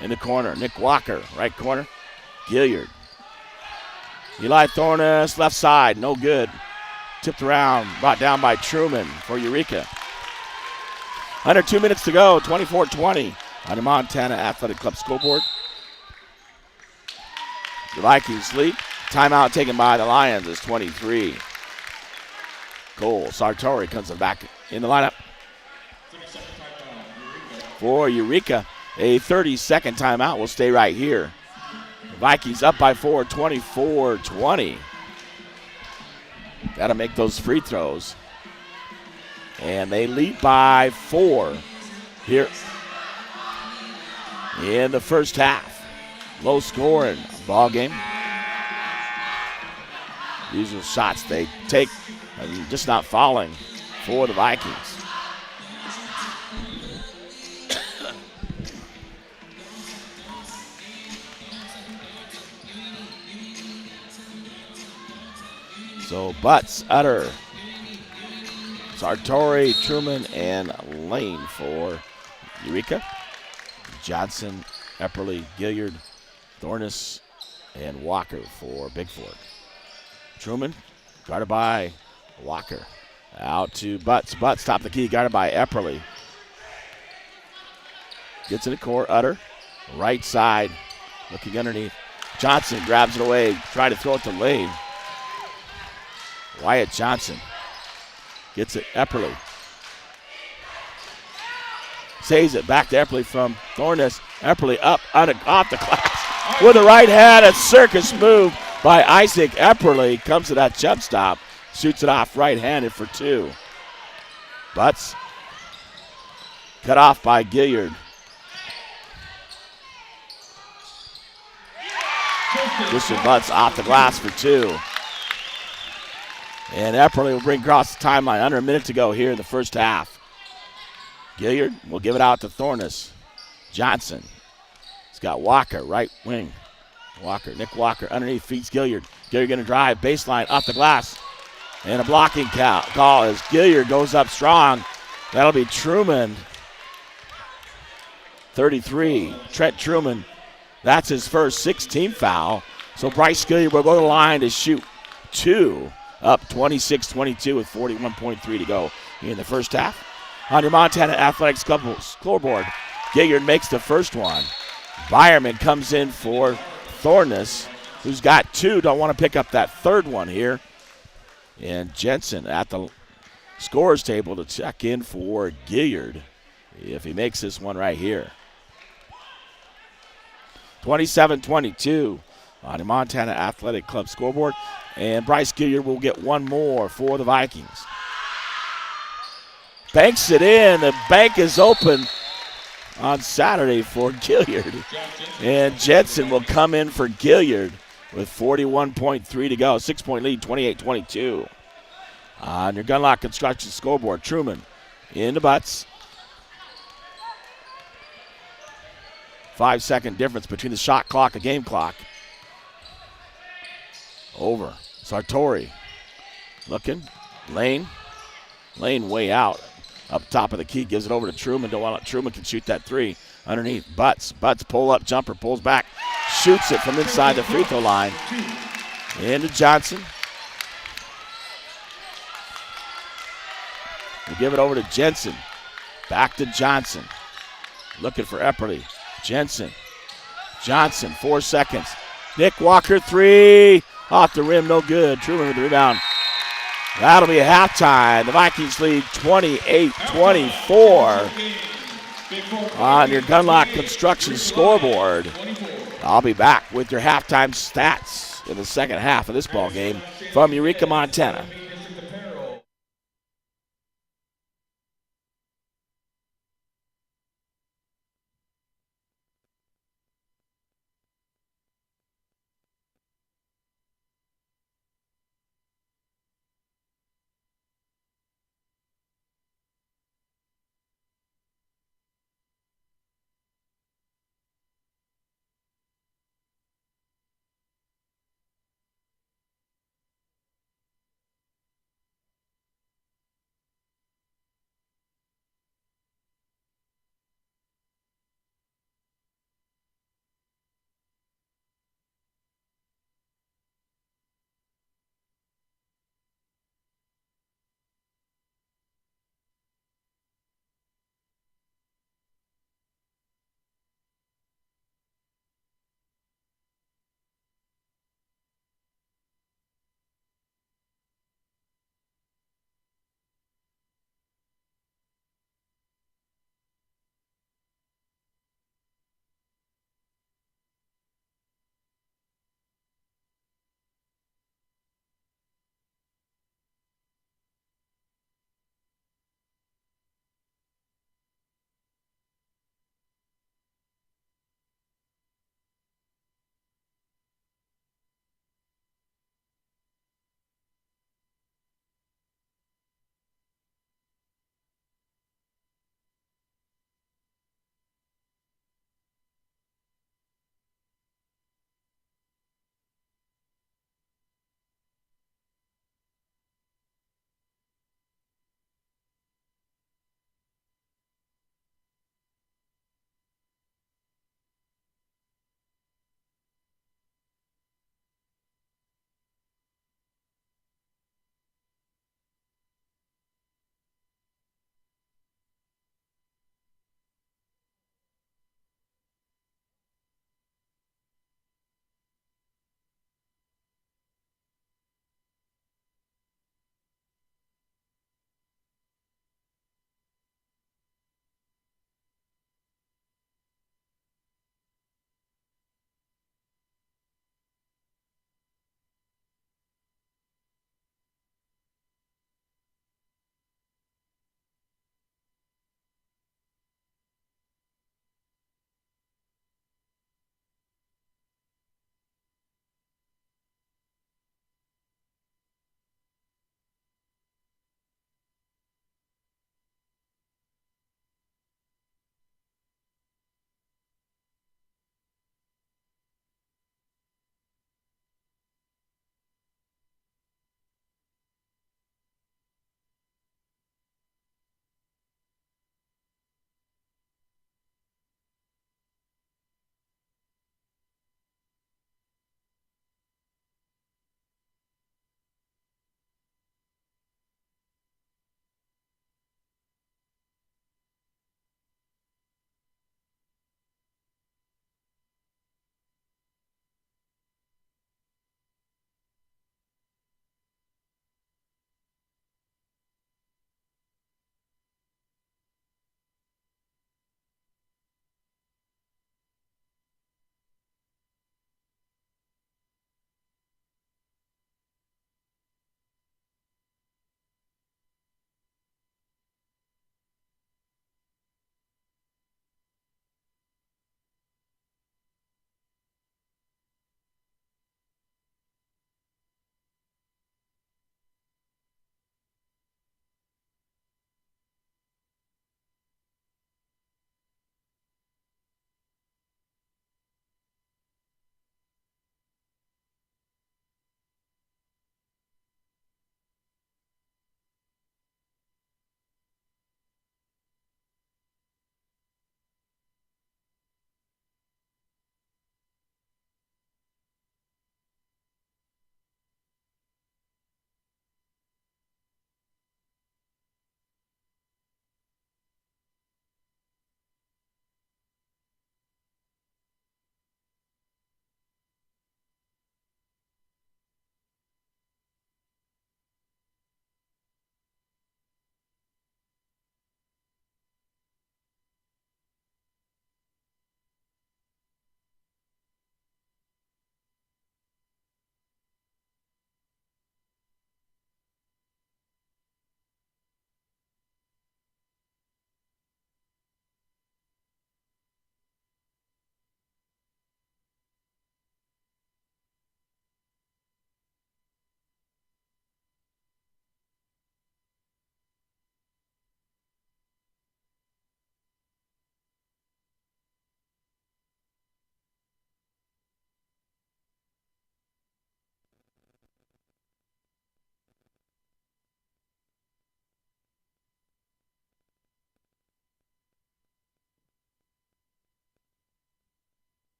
in the corner. Nick Walker, right corner. Gilliard. Eli Thornus, left side, no good. Tipped around, brought down by Truman for Eureka. Under 2 minutes to go, 24-20 on the Montana Athletic Club scoreboard. The Vikings lead. Timeout taken by the Lions is 23. Cole Sartori comes back in the lineup for Eureka. A 30-second timeout will stay right here. The Vikings up by 4, 24-20. Got to make those free throws. And they lead by 4 here in the first half. Low scoring ball game. These are shots they take and just not falling for the Vikings. So Butts, Utter, Sartori, Truman, and Lane for Eureka. Johnson, Epperly, Gilliard, Thornus, and Walker for Bigfork. Truman, guarded by Walker. Out to Butts. Butts, top of the key, guarded by Epperly. Gets in the court, Utter. Right side, looking underneath. Johnson grabs it away, try to throw it to Lane. Wyatt Johnson gets it, Epperly. Saves it back to Epperly from Thornus. Epperly up off the glass with a right hand. A circus move by Isaac Epperly. Comes to that jump stop. Shoots it off right-handed for 2. Butts cut off by Gilliard. Christian Butts off the glass for 2. And Epperly will bring across the timeline. Under a minute to go here in the first half. Gilliard will give it out to Thornus. Johnson. He's got Walker, right wing. Nick Walker underneath, feeds Gilliard. Gilliard going to drive, baseline, off the glass. And a blocking call as Gilliard goes up strong. That'll be Truman. 33. Trent Truman. That's his first 16 foul. So Bryce Gilliard will go to the line to shoot 2. Up 26-22 with 41.3 to go in the first half. On your Montana Athletics Club scoreboard, Gilliard makes the first one. Byerman comes in for Thornus, who's got 2. Don't want to pick up that third one here. And Jensen at the scorer's table to check in for Gilliard if he makes this one right here. 27-22 on the Montana Athletic Club scoreboard. And Bryce Gilliard will get one more for the Vikings. Banks it in. The bank is open on Saturday for Gilliard. And Jensen will come in for Gilliard with 41.3 to go. 6-point lead, 28-22. On your Gunlock Construction scoreboard, Truman into Butts. 5-second difference between the shot clock and game clock. Over. Sartori looking. Lane way out. Up top of the key, gives it over to Truman. Truman can shoot that 3 underneath. Butts pull up jumper, pulls back, shoots it from inside the free throw line. Into Johnson. We give it over to Jensen. Back to Johnson. Looking for Epperly. Jensen. Johnson, 4 seconds. Nick Walker, 3. Off the rim, no good. Truman with the rebound. That'll be a halftime. The Vikings lead 28-24 on your Gunlock Construction scoreboard. I'll be back with your halftime stats in the second half of this ball game from Eureka, Montana.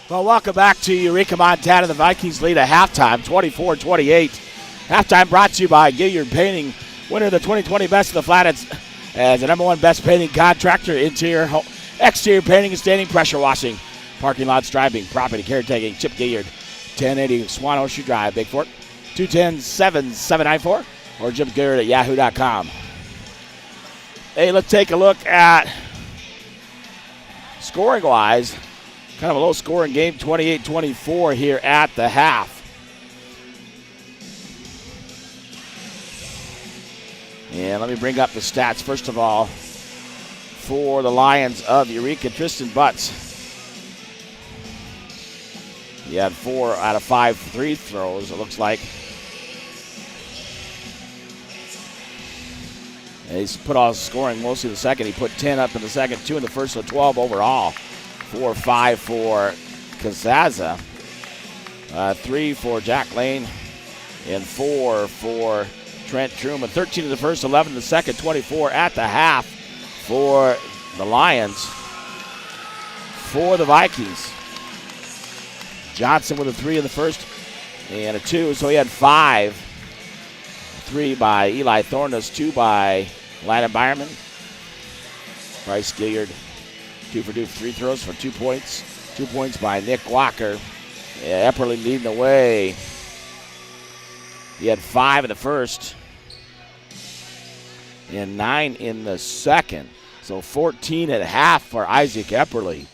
Well, welcome back to Eureka, Montana. The Vikings lead at halftime, 24-28. Halftime brought to you by Gilliard Painting, winner of the 2020 Best of the Flat as the #1 best painting contractor, interior, exterior painting and staining, pressure washing, parking lot striping, property caretaking. Chip Gilliard, 1080 Swan Horseshoe Drive, Bigfork, 210-7794, or Jim Gilliard at yahoo.com. Hey, let's take a look at scoring-wise. Kind of a low-scoring game, 28-24 here at the half. And let me bring up the stats. First of all, for the Lions of Eureka, Tristan Butts. He had 4 out of 5 free throws, it looks like. And he's put all his scoring mostly in the second. He put 10 up in the second, 2 in the first, so 12 overall. 4-5 for Kazaza, 3 for Jack Lane, and 4 for Trent Truman. 13 in the first, 11 in the second, 24 at the half for the Lions. For the Vikings, Johnson with a 3 in the first and a 2, so he had 5. 3 by Eli Thornus, 2 by Landon Byerman. Bryce Gilliard, 2 for 2 free throws for 2 points. 2 points by Nick Walker. Epperly leading the way. He had 5 in the first and 9 in the second. So 14 at half for Isaac Epperly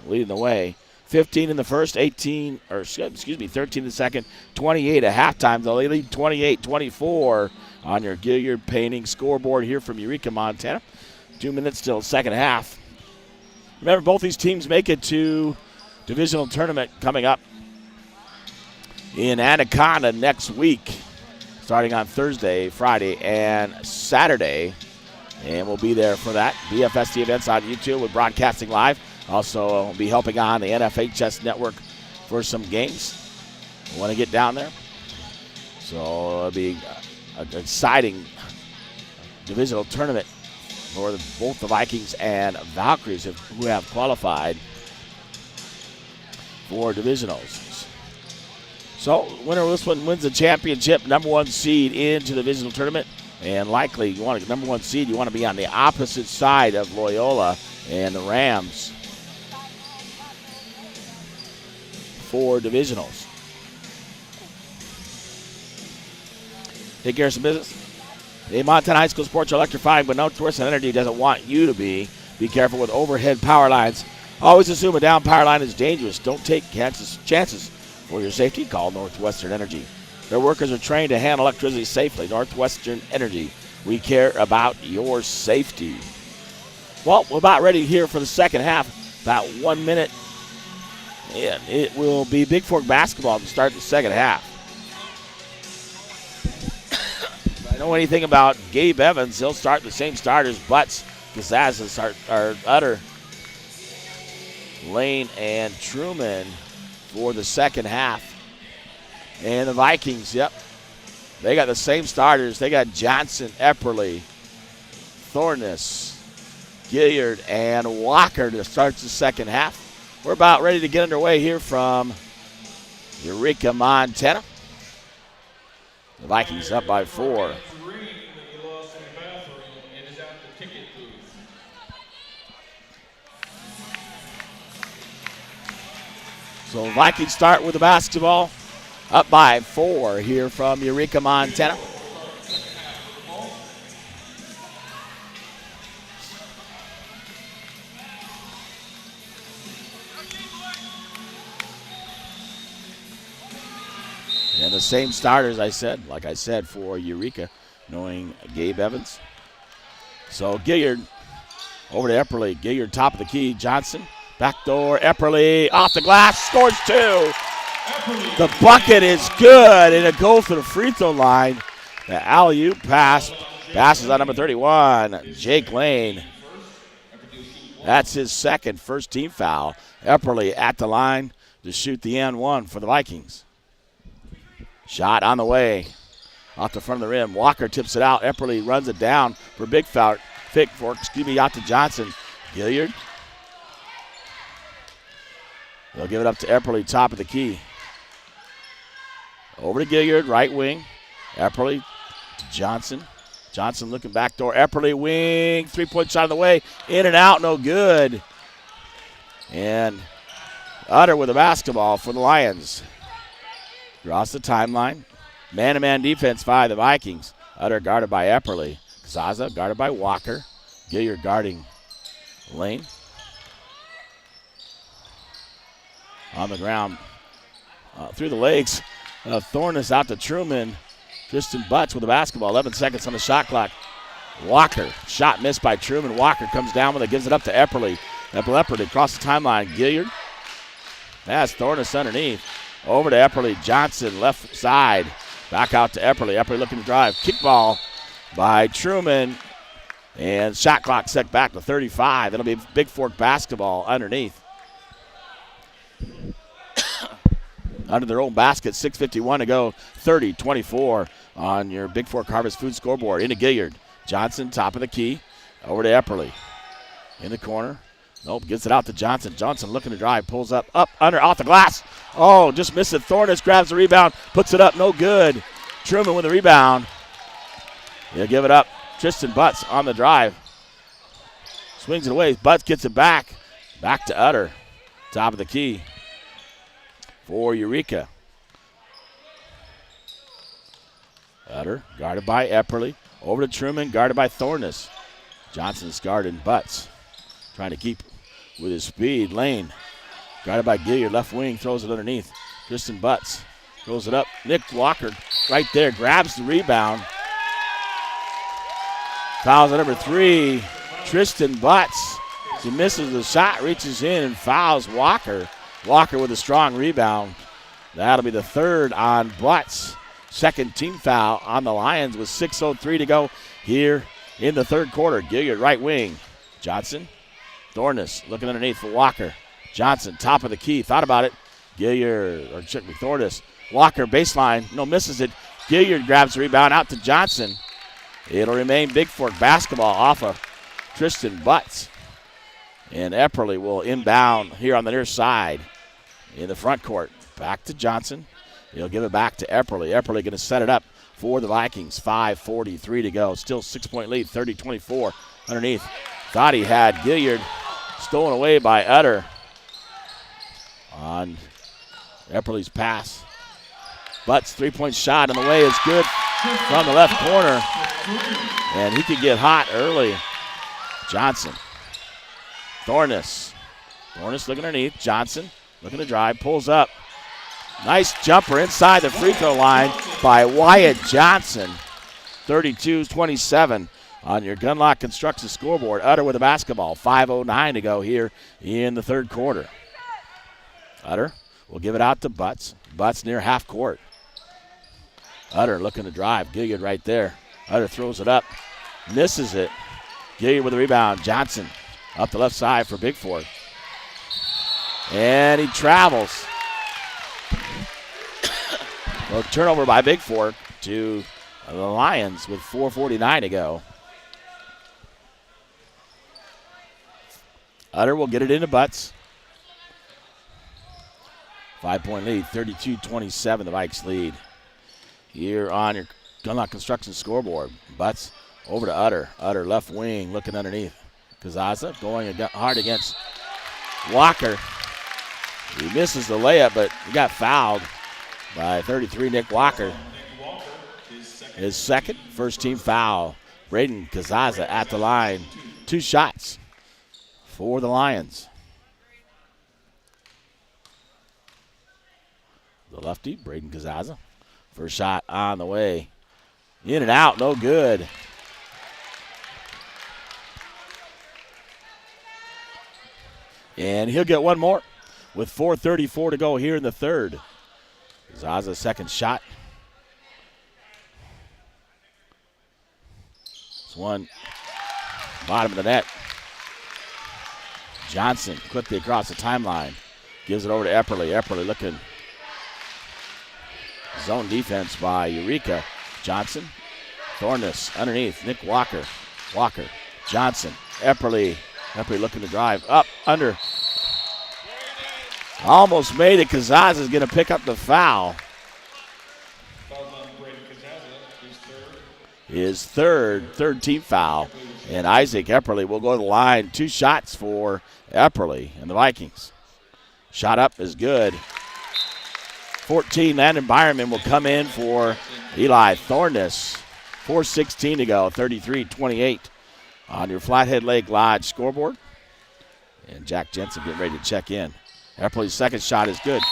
leading the way. 15 in the first, 13 in the second, 28 at halftime. They lead 28-24 on your Gilliard Painting scoreboard here from Eureka, Montana. 2 minutes till second half. Remember, both these teams make it to divisional tournament coming up in Anaconda next week, starting on Thursday, Friday, and Saturday. And we'll be there for that. BFST events on YouTube with broadcasting live. Also, we'll be helping on the NFHS network for some games. We want to get down there. So it'll be an exciting divisional tournament for both the Vikings and Valkyries who have qualified for divisionals. So winner of this one wins the championship, #1 seed into the divisional tournament. And likely, you want a #1 seed, you want to be on the opposite side of Loyola and the Rams for divisionals. Take care of some business. The Montana High School sports are electrifying, but Northwestern Energy doesn't want you to be. Be careful with overhead power lines. Always assume a down power line is dangerous. Don't take chances for your safety. Call Northwestern Energy. Their workers are trained to handle electricity safely. Northwestern Energy. We care about your safety. Well, we're about ready here for the second half. About 1 minute. And it will be Bigfork basketball to start the second half. If I know anything about Gabe Evans, he'll start the same starters. Butts, Kazaza are Utter, Lane, and Truman for the second half. And the Vikings, yep, they got the same starters. They got Johnson, Epperly, Thornus, Gilliard, and Walker to start the second half. We're about ready to get underway here from Eureka, Montana. The Vikings up by 4. So Vikings start with the basketball. Up by 4 here from Eureka, Montana. And the same starters, like I said, for Eureka, knowing Gabe Evans. So Gilliard over to Epperly. Gilliard top of the key. Johnson, backdoor. Epperly off the glass, scores 2. The bucket is good, and it goes to the free throw line. The alley-oop passes on number 31, Jake Lane. That's his second first-team foul. Epperly at the line to shoot the N1 for the Vikings. Shot on the way, off the front of the rim. Walker tips it out. Epperly runs it down for Bigfork, out to Johnson. Gilliard They'll give it up to Epperly, top of the key. Over to Gilliard, right wing. Epperly to Johnson. Johnson looking back door. Epperly wing, 3-point shot on the way. In and out, no good. And Utter with a basketball for the Lions. Across the timeline. Man-to-man defense by the Vikings. Utter guarded by Epperly. Zaza guarded by Walker. Gilliard guarding Lane. On the ground. Through the legs. Thornus out to Truman. Tristan Butts with the basketball. 11 seconds on the shot clock. Walker. Shot missed by Truman. Walker comes down with it. Gives it up to Epperly. Epperly across the timeline. Gilliard. That's Thornus underneath. Over to Epperly. Johnson left side. Back out to Epperly. Epperly looking to drive. Kickball by Truman. And shot clock set back to 35. It'll be Bigfork basketball underneath. Under their own basket, 6:51 to go, 30-24 on your Bigfork Harvest Food scoreboard. Into Gilliard. Johnson, top of the key. Over to Epperly. In the corner. Nope, gets it out to Johnson. Johnson looking to drive, pulls up, under, off the glass. Oh, just missed it. Thornus grabs the rebound, puts it up, no good. Truman with the rebound. He'll give it up. Tristan Butts on the drive. Swings it away. Butts gets it back. Back to Utter. Top of the key for Eureka. Utter guarded by Epperly. Over to Truman, guarded by Thornus. Johnson's guarding Butts. Trying to keep with his speed. Lane guarded by Gilliard. Left wing, throws it underneath. Tristan Butts throws it up. Nick Walker right there grabs the rebound. Fouls at number 3. Tristan Butts. He misses the shot, reaches in and fouls Walker. Walker with a strong rebound. That'll be the third on Butts. Second team foul on the Lions with 6:03 to go here in the third quarter. Gilliard right wing. Johnson. Thornus looking underneath for Walker. Johnson, top of the key. Thought about it. Gilliard, or check me, Thornus. Walker, baseline. No, misses it. Gilliard grabs the rebound out to Johnson. It'll remain Bigfork basketball off of Tristan Butts. And Epperly will inbound here on the near side in the front court. Back to Johnson. He'll give it back to Epperly. Epperly going to set it up for the Vikings. 5:43 to go. Still 6-point lead, 30-24 underneath. Thought he had Gilliard stolen away by Utter on Epperly's pass. Butts' 3-point shot on the way is good from the left corner. And he could get hot early. Johnson. Thornus. Thornus looking underneath. Johnson looking to drive. Pulls up. Nice jumper inside the free throw line by Wyatt Johnson. 32-27 on your Gunlock Construction scoreboard. Utter with the basketball. 5:09 to go here in the third quarter. Utter will give it out to Butts. Butts near half court. Utter looking to drive. Gilliard right there. Utter throws it up. Misses it. Gilliard with the rebound. Johnson up the left side for Bigfork. And he travels. Well, turnover by Bigfork to the Lions with 4:49 to go. Utter will get it into Butts. 5-point lead, 32-27, the Vikes lead. Here on your Gunlock Construction scoreboard. Butts over to Utter. Utter left wing looking underneath. Kazaza going hard against Walker. He misses the layup, but he got fouled by 33 Nick Walker. His second first team foul. Braden Kazaza at the line. 2 shots for the Lions. The lefty, Braden Kazaza. First shot on the way. In and out, no good. And he'll get one more with 4:34 to go here in the third. Zaza's second shot. This one, bottom of the net. Johnson quickly across the timeline. Gives it over to Epperly. Epperly looking. Zone defense by Eureka. Johnson. Thornus underneath. Nick Walker. Walker. Johnson. Epperly. Epperly looking to drive. Up. Under. Almost made it. Kazaz is going to pick up the foul. His third team foul. And Isaac Epperly will go to the line. 2 shots for Epperly and the Vikings. Shot up is good. 14, Landon Byerman will come in for Eli Thorness. 4:16 to go, 33-28 on your Flathead Lake Lodge scoreboard. And Jack Jensen getting ready to check in. Epperly's second shot is good.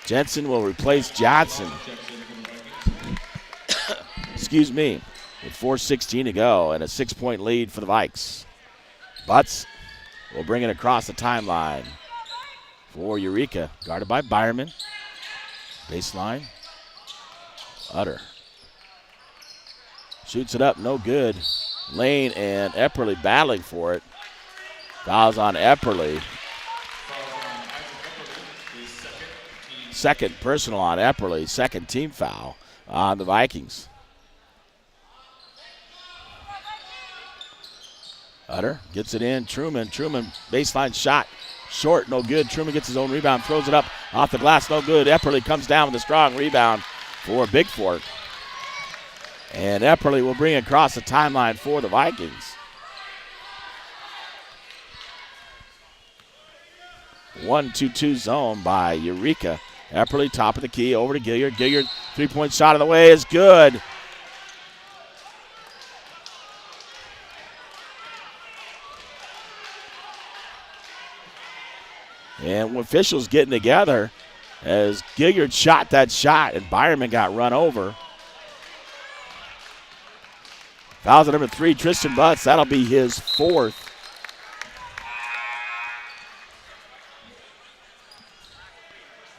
Jensen will replace Johnson. Excuse me. With 4:16 to go and a 6-point lead for the Vikes. Butts will bring it across the timeline for Eureka. Guarded by Byerman. Baseline. Utter. Shoots it up, no good. Lane and Epperly battling for it. Fouls on Epperly. Second personal on Epperly. Second team foul on the Vikings. Utter gets it in. Truman baseline shot. Short, no good. Truman gets his own rebound, throws it up off the glass, no good. Epperly comes down with a strong rebound for Bigfork. And Epperly will bring it across the timeline for the Vikings. 1-2-2 zone by Eureka. Epperly top of the key, over to Gilliard. Gilliard, 3-point shot of the way is good. And officials getting together as Gilliard shot that shot and Byerman got run over. Fouls at number 3, Tristan Butts. That'll be his 4th.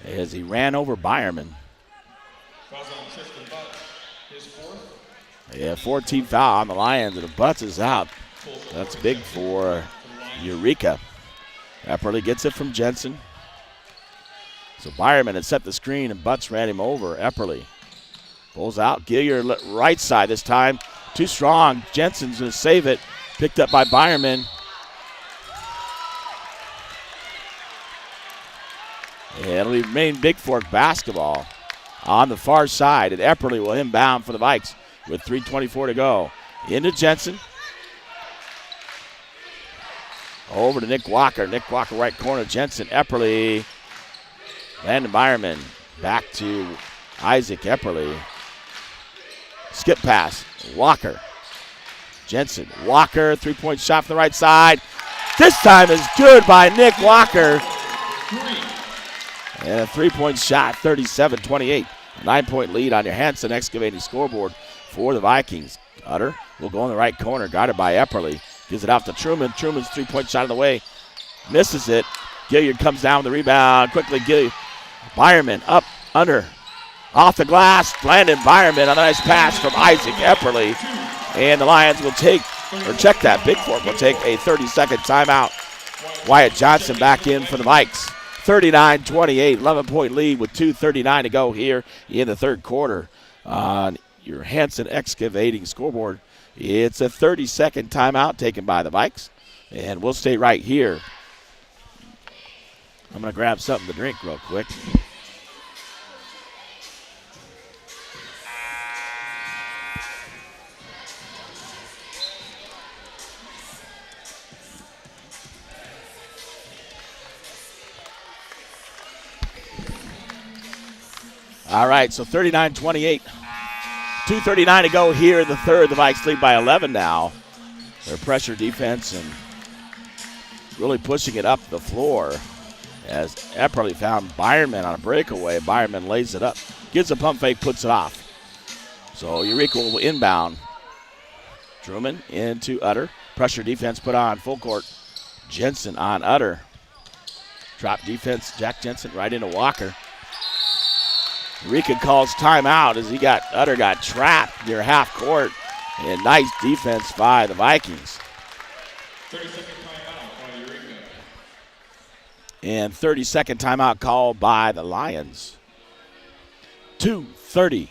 As he ran over Byerman. Fouls on Tristan Butts, his 4th. Yeah, 14 foul on the Lions, and if Butts is out, that's big for Eureka. Epperly gets it from Jensen. So Byerman had set the screen, and Butts ran him over. Epperly pulls out. Gilliard right side this time. Too strong. Jensen's going to save it. Picked up by Byerman. And it'll remain Bigfork basketball on the far side, and Epperly will inbound for the Vikes with 3:24 to go. Into Jensen. Over to Nick Walker. Nick Walker right corner. Jensen, Epperly. Landon Byerman. Back to Isaac Epperly. Skip pass. Walker. Jensen. Walker. 3-point shot from the right side. This time is good by Nick Walker. And a 3-point shot. 37-28. 9-point lead on your Hanson Excavating scoreboard for the Vikings. Utter will go in the right corner. Guarded by Epperly. Gives it out to Truman. Truman's 3-point shot of the way. Misses it. Gilliard comes down with the rebound. Quickly, Byerman up, under, off the glass. Landon Byerman on a nice pass from Isaac Epperly. And the Lions will check that. Bigfork will take a 30-second timeout. Wyatt Johnson back in for the Vikes. 39-28, 11-point lead with 2:39 to go here in the third quarter on your Hanson Excavating scoreboard. It's a 30-second timeout taken by the Vikes, and we'll stay right here. I'm going to grab something to drink real quick. All right, so 39-28. 2:39 to go here in the third. The Vikes lead by 11 now. Their pressure defense and really pushing it up the floor as Epperly found Byerman on a breakaway. Byerman lays it up, gives a pump fake, puts it off. So Eureka will inbound. Truman into Utter. Pressure defense put on full court. Jensen on Utter. Drop defense, Jack Jensen right into Walker. Eureka calls timeout as Utter got trapped near half court. And nice defense by the Vikings. 30-second timeout by Eureka. And 30-second timeout called by the Lions. 2:30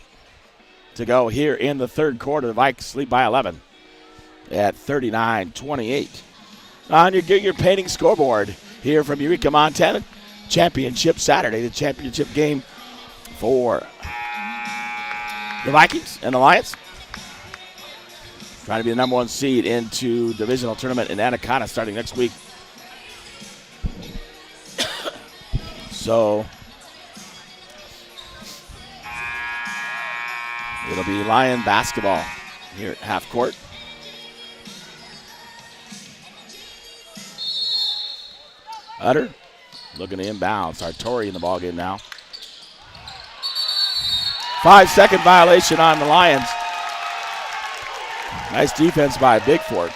to go here in the third quarter. The Vikes lead by 11 at 39-28. On your painting scoreboard, here from Eureka, Montana. Championship Saturday, the championship game for the Vikings and the Lions. Trying to be the number 1 seed into divisional tournament in Anaconda starting next week. So it'll be Lion basketball here at half court. Utter looking to inbound. Sartori in the ballgame now. 5-second violation on the Lions. Nice defense by Bigfork.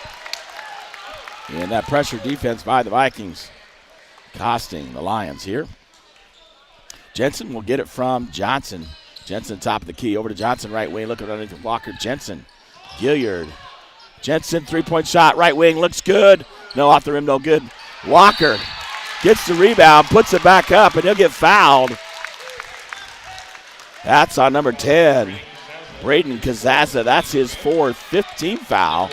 And that pressure defense by the Vikings costing the Lions here. Jensen will get it from Johnson. Jensen top of the key. Over to Johnson, right wing. Looking underneath Walker. Jensen. Gilliard. Jensen, three-point shot. Right wing looks good. No, off the rim, no good. Walker gets the rebound, puts it back up, and he'll get fouled. That's on number 10, Braden Kazaza. That's his 4th, 15th foul.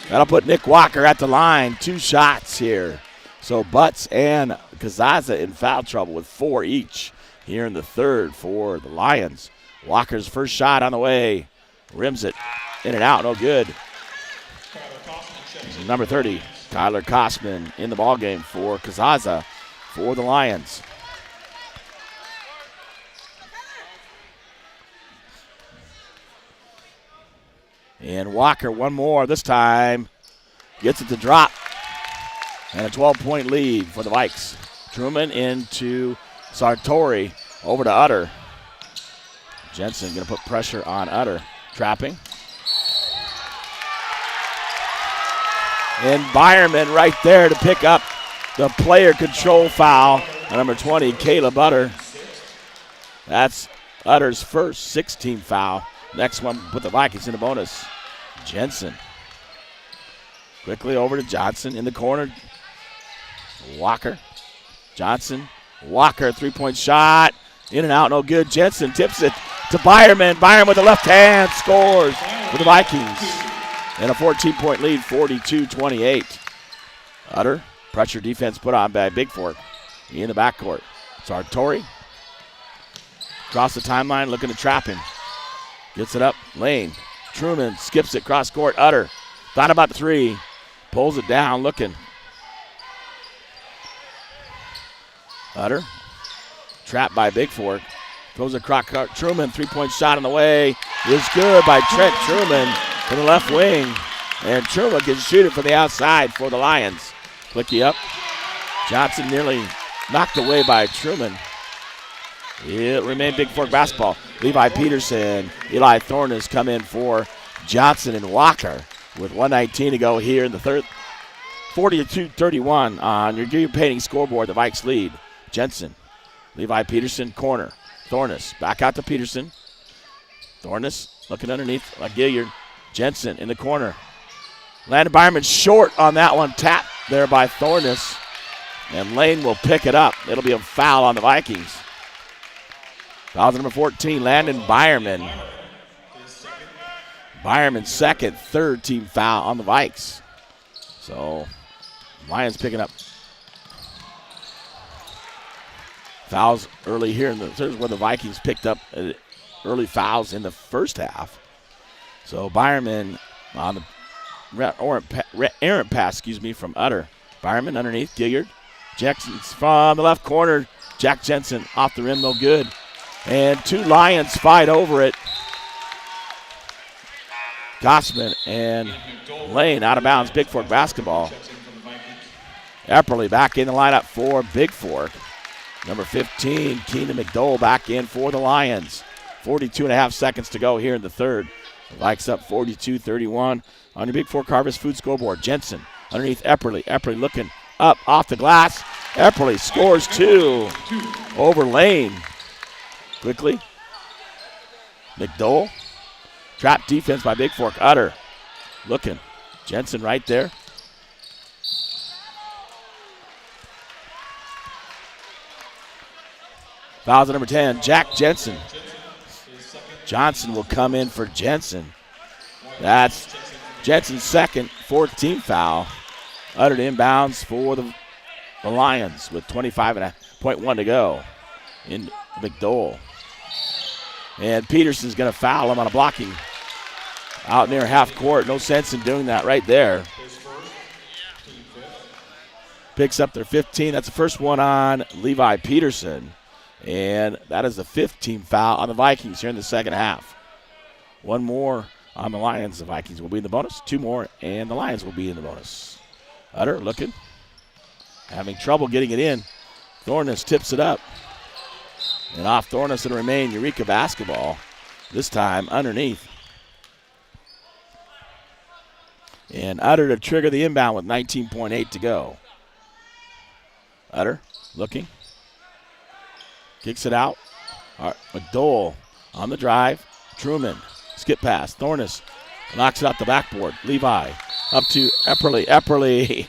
That'll put Nick Walker at the line. 2 shots here. So Butts and Kazaza in foul trouble with 4 each here in the third for the Lions. Walker's first shot on the way. Rims it. In and out, no good. Number 30, Tyler Kosman in the ballgame for Kazaza for the Lions. And Walker, one more this time. Gets it to drop. And a 12-point lead for the Vikes. Truman into Sartori. Over to Utter. Jensen going to put pressure on Utter. Trapping. And Byerman right there to pick up the player control foul on number 20, Caleb Utter. That's Utter's first 16th foul. Next one, put the Vikings in the bonus. Jensen. Quickly over to Johnson in the corner. Walker. Johnson. Walker, three-point shot. In and out, no good. Jensen tips it to Byerman. Byerman with the left hand scores for the Vikings. And a 14-point lead, 42-28. Utter, pressure defense put on by Bigfork in the backcourt. Sartori. Across the timeline, looking to trap him. Gets it up, Lane. Truman skips it cross court. Utter thought about the three. Pulls it down, looking. Utter. Trapped by Bigfork. Throws a cross court. Truman, three-point shot on the way. Is good by Trent Truman from the left wing. And Truman can shoot it from the outside for the Lions. Clicky up. Johnson nearly knocked away by Truman. It remained Bigfork basketball. Levi Peterson, Eli Thorne has come in for Johnson and Walker with 1:19 to go here in the third. 42-31 on your Gear Painting scoreboard. The Vikes lead. Jensen, Levi Peterson, corner. Thornus back out to Peterson. Thornus looking underneath like Gilliard. Jensen in the corner. Landon Byerman short on that one. Tap there by Thornus. And Lane will pick it up. It'll be a foul on the Vikings. Foul number 14, Landon Byerman. Byerman's second, third team foul on the Vikes. So, Lions picking up fouls early here in the third, where the Vikings picked up early fouls in the first half. So, Byerman on the errant pass, from Utter. Byerman underneath, Gilliard. Jackson's from the left corner. Jack Jensen off the rim, no good. And two Lions fight over it. Gossman and Lane out of bounds. Bigfork basketball. Epperly back in the lineup for Bigfork. Number 15, Keenan McDowell back in for the Lions. 42.5 seconds to go here in the third. The Vikes up 42-31 on your Bigfork Harvest Food scoreboard. Jensen underneath Epperly. Epperly looking up off the glass. Epperly scores two over Lane. Quickly. McDowell. Trap defense by Bigfork. Utter. Looking. Jensen right there. Fouls at number 10. Jack Jensen. Johnson will come in for Jensen. That's Jensen's second, 14th foul. Uttered inbounds for the the Lions with 25.1 to go in McDowell. And Peterson's going to foul him on a blocking out near half court. No sense in doing that right there. Picks up their 15. That's the first one on Levi Peterson. And that is the 15th foul on the Vikings here in the second half. One more on the Lions. The Vikings will be in the bonus. Two more, and the Lions will be in the bonus. Utter looking. Having trouble getting it in. Thornus tips it up. And off Thornus it'll remain Eureka basketball. This time underneath. And Utter to trigger the inbound with 19.8 to go. Utter looking. Kicks it out. McDowell on the drive. Truman. Skip pass. Thornus knocks it out the backboard. Levi up to Epperly. Epperly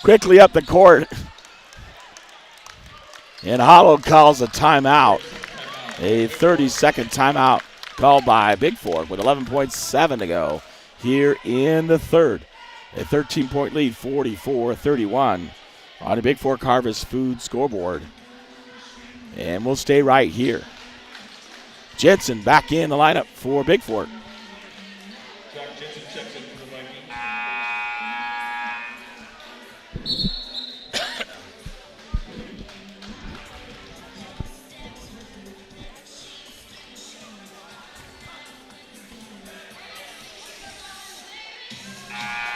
quickly up the court. And Hollow calls a timeout. A 30-second timeout called by Bigfork with 11.7 to go here in the third. A 13-point lead, 44-31 on the Bigfork Harvest Food scoreboard. And we'll stay right here. Jensen back in the lineup for Bigfork. Zach Jensen checks in for the Vikings.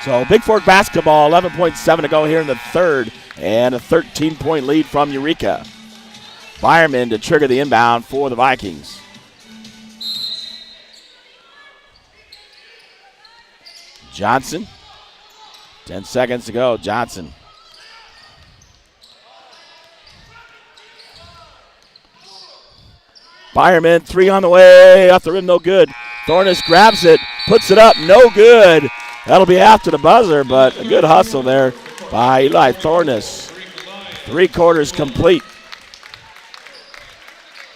So Bigfork basketball, 11.7 to go here in the third, and a 13-point lead from Eureka. Fireman to trigger the inbound for the Vikings. Johnson, 10 seconds to go. Johnson. Fireman, three on the way, off the rim, no good. Thornus grabs it, puts it up, no good. That'll be after the buzzer, but a good hustle there by Eli Thornus. 3 quarters complete.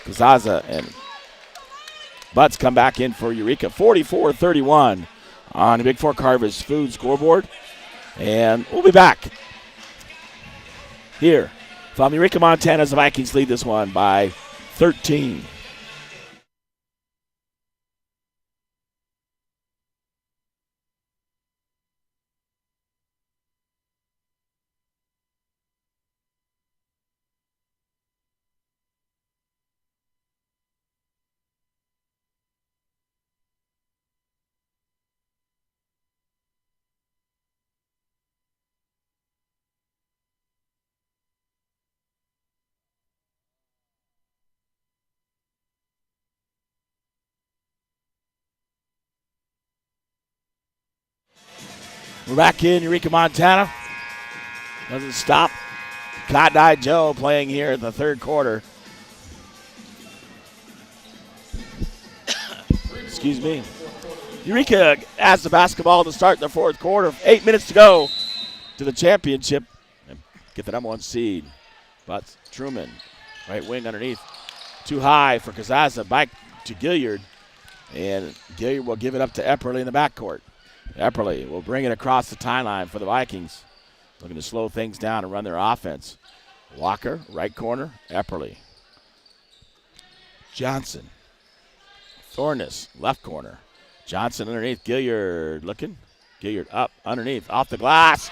Kazaza and Butts come back in for Eureka. 44-31 on the Bigfork Harvest Food scoreboard. And we'll be back here from Eureka, Montana, as the Vikings lead this one by 13. We're back in Eureka, Montana. Doesn't stop. Cotton Eye Joe playing here in the third quarter. Excuse me. Eureka has the basketball to start the fourth quarter. 8 minutes to go to the championship. And get the number 1 seed. But Truman, right wing underneath. Too high for Kazaza. Back to Gilliard. And Gilliard will give it up to Epperly in the backcourt. Epperly will bring it across the timeline for the Vikings. Looking to slow things down and run their offense. Walker, right corner, Epperly. Johnson. Thornus, left corner. Johnson underneath, Gilliard looking. Gilliard up, underneath, off the glass.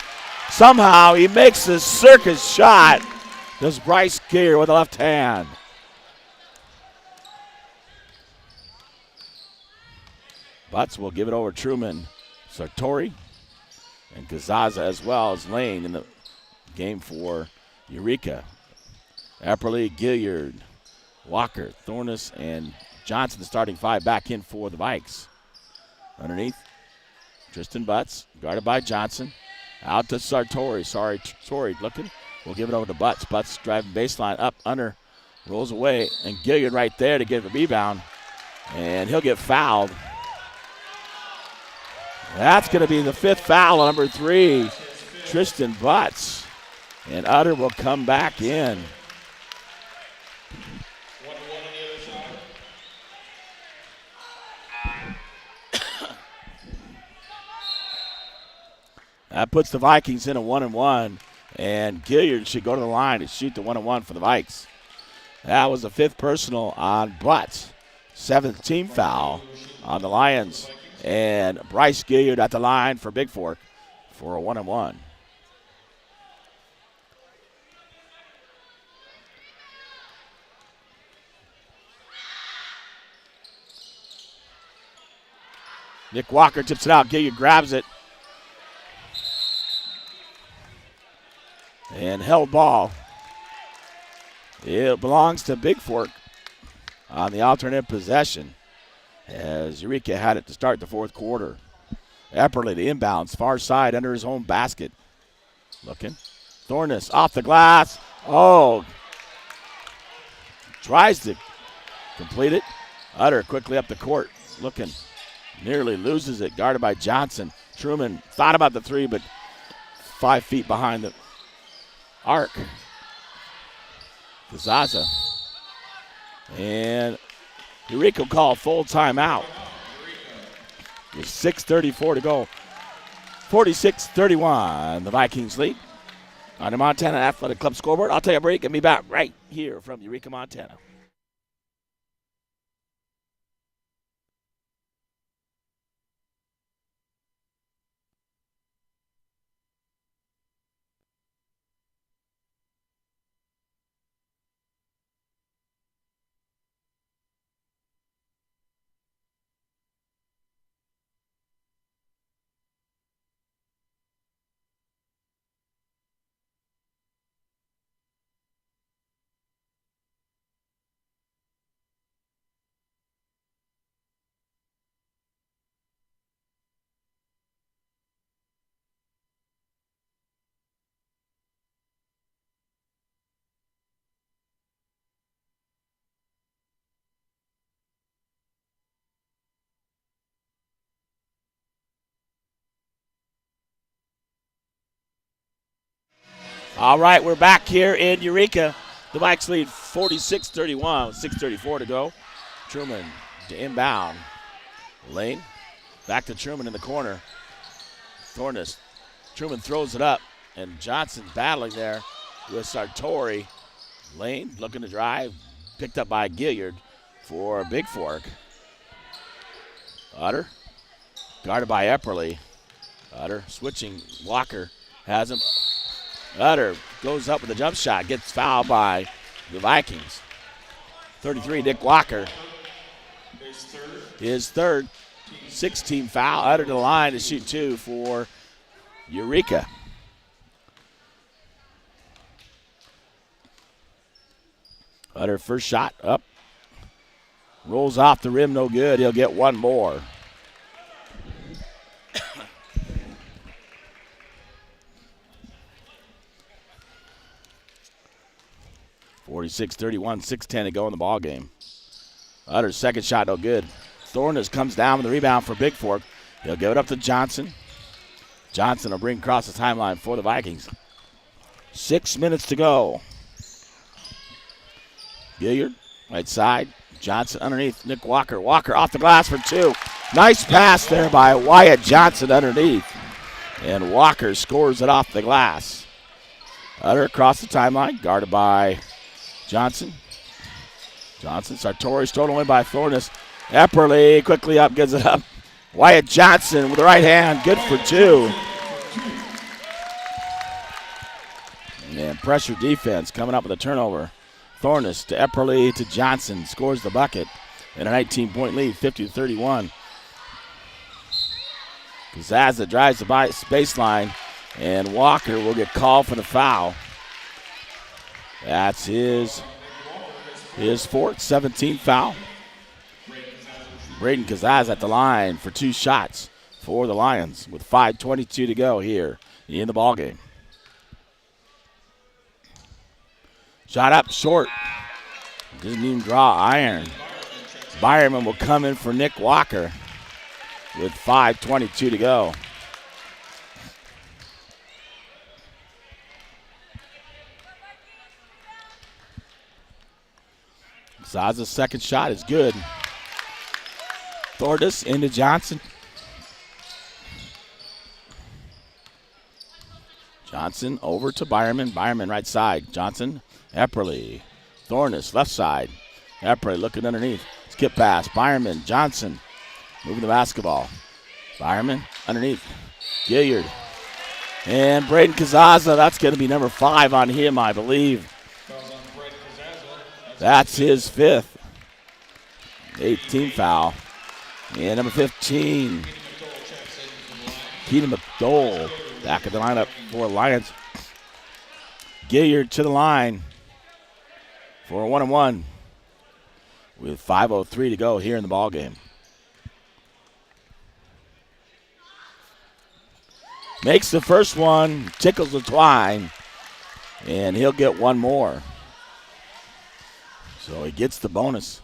Somehow he makes this circus shot. Does Bryce Gilliard with the left hand. Butts will give it over Truman. Sartori and Kazaza as well as Lane in the game for Eureka. Epperly, Gilliard, Walker, Thornus, and Johnson, the starting 5, back in for the Vikes. Underneath, Tristan Butts, guarded by Johnson. Out to Sartori. Sartori looking. We'll give it over to Butts. Butts driving baseline up, under, rolls away, and Gilliard right there to get the rebound. And he'll get fouled. That's going to be the 5th foul on number 3, Tristan Butts. And Utter will come back in. 1-1 on the other side. That puts the Vikings in a 1-1 And Gilliard should go to the line and shoot the 1-1 for the Vikes. That was the 5th personal on Butts. 7th team foul on the Lions. And Bryce Gilliard at the line for Bigfork for a 1-1. Nick Walker tips it out. Gilliard grabs it. And held ball. It belongs to Bigfork on the alternate possession as Eureka had it to start the 4th quarter. Epperly, the inbounds, far side under his own basket. Looking. Thornus off the glass. Oh. Tries to complete it. Utter quickly up the court. Looking. Nearly loses it. Guarded by Johnson. Truman thought about the 3, but 5 feet behind the arc. Zaza. And Eureka call full timeout. With 6:34 to go. 46-31, the Vikings lead. On the Montana Athletic Club scoreboard, I'll take a break and be back right here from Eureka, Montana. All right, we're back here in Eureka. The Vikes lead 46-31 with 6:34 to go. Truman to inbound. Lane back to Truman in the corner. Thornus. Truman throws it up, and Johnson battling there with Sartori. Lane looking to drive. Picked up by Gilliard for Bigfork. Utter. Guarded by Epperly. Utter switching. Walker has him. Utter goes up with a jump shot, gets fouled by the Vikings. 33, Nick Walker. His third 6-team foul. Utter to the line to shoot 2 for Eureka. Utter first shot up. Rolls off the rim, no good. He'll get one more. 46-31, 6:10 to go in the ball game. Utter's second shot, no good. Thornus comes down with the rebound for Bigfork. He'll give it up to Johnson. Johnson will bring across the timeline for the Vikings. 6 minutes to go. Gilliard, right side. Johnson underneath. Nick Walker. Walker off the glass for 2. Nice pass there by Wyatt Johnson underneath. And Walker scores it off the glass. Utter across the timeline, guarded by Johnson. Sartori stolen away by Thornus. Epperly quickly up, gives it up. Wyatt Johnson with the right hand, good for 2. And pressure defense coming up with a turnover. Thornus to Epperly to Johnson, scores the bucket. And a 19-point lead, 50-31. Zaza drives the baseline, and Walker will get called for the foul. That's his 4th, 17th foul. Braden Kazaz at the line for 2 shots for the Lions with 5:22 to go here in the ballgame. Shot up short. Doesn't even draw iron. Byerman will come in for Nick Walker with 5:22 to go. Zaza's second shot is good. Thornus into Johnson. Johnson over to Byerman. Byerman right side. Johnson, Epperly. Thornus left side. Epperly looking underneath. Skip pass. Byerman, Johnson moving the basketball. Byerman underneath. Gilliard. And Braden Kazaza, that's going to be number 5 on him, I believe. That's his 5th. 18 foul. And number 15, Keaton McDole back at the lineup for Lions. Gilliard to the line for a 1-and-1 with 5:03 to go here in the ball game. Makes the first one, tickles the twine, and he'll get one more. So he gets the bonus.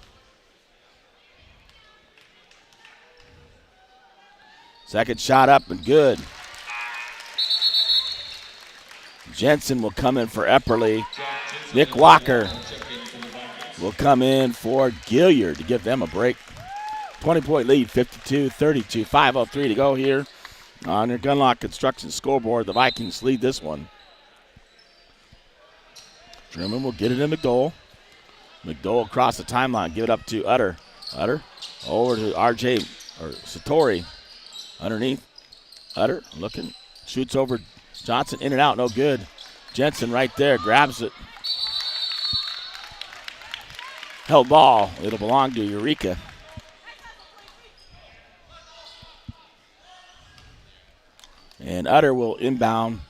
Second shot up and good. Jensen will come in for Epperly. Nick Walker will come in for Gilliard to give them a break. 20-point lead, 52-32, 5:03 to go here on your Gunlock Construction scoreboard. The Vikings lead this one. Truman will get it in McDole. McDole across the timeline, give it up to Utter. Utter over to RJ or Satori. Underneath. Utter looking. Shoots over Johnson. In and out. No good. Jensen right there. Grabs it. Held ball. It'll belong to Eureka. And Utter will inbound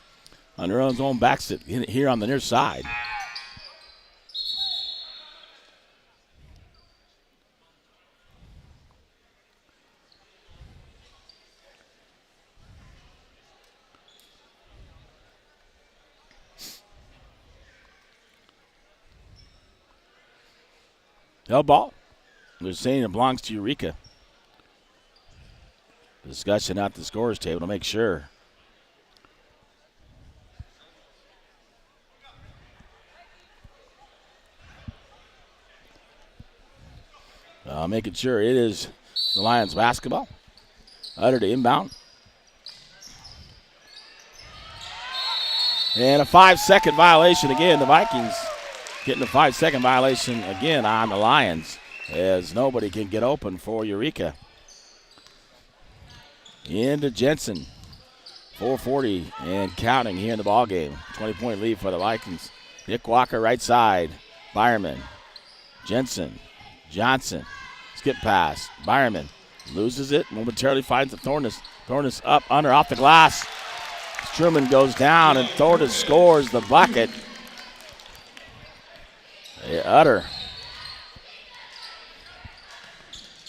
on their own backstep here on the near side. Held ball. They're saying it belongs to Eureka. Discussion at the scorer's table to make sure. Making sure it is the Lions basketball. Utter to inbound. And a 5-second violation again. The Vikings getting a 5-second violation again on the Lions as nobody can get open for Eureka. Into Jensen. 4:40 and counting here in the ball game. 20-point lead for the Vikings. Nick Walker right side. Byerman. Jensen. Johnson. Skip pass. Byerman loses it. Momentarily finds the Thornus. Thornus up, under, off the glass. Truman goes down and Thornus scores the bucket. Utter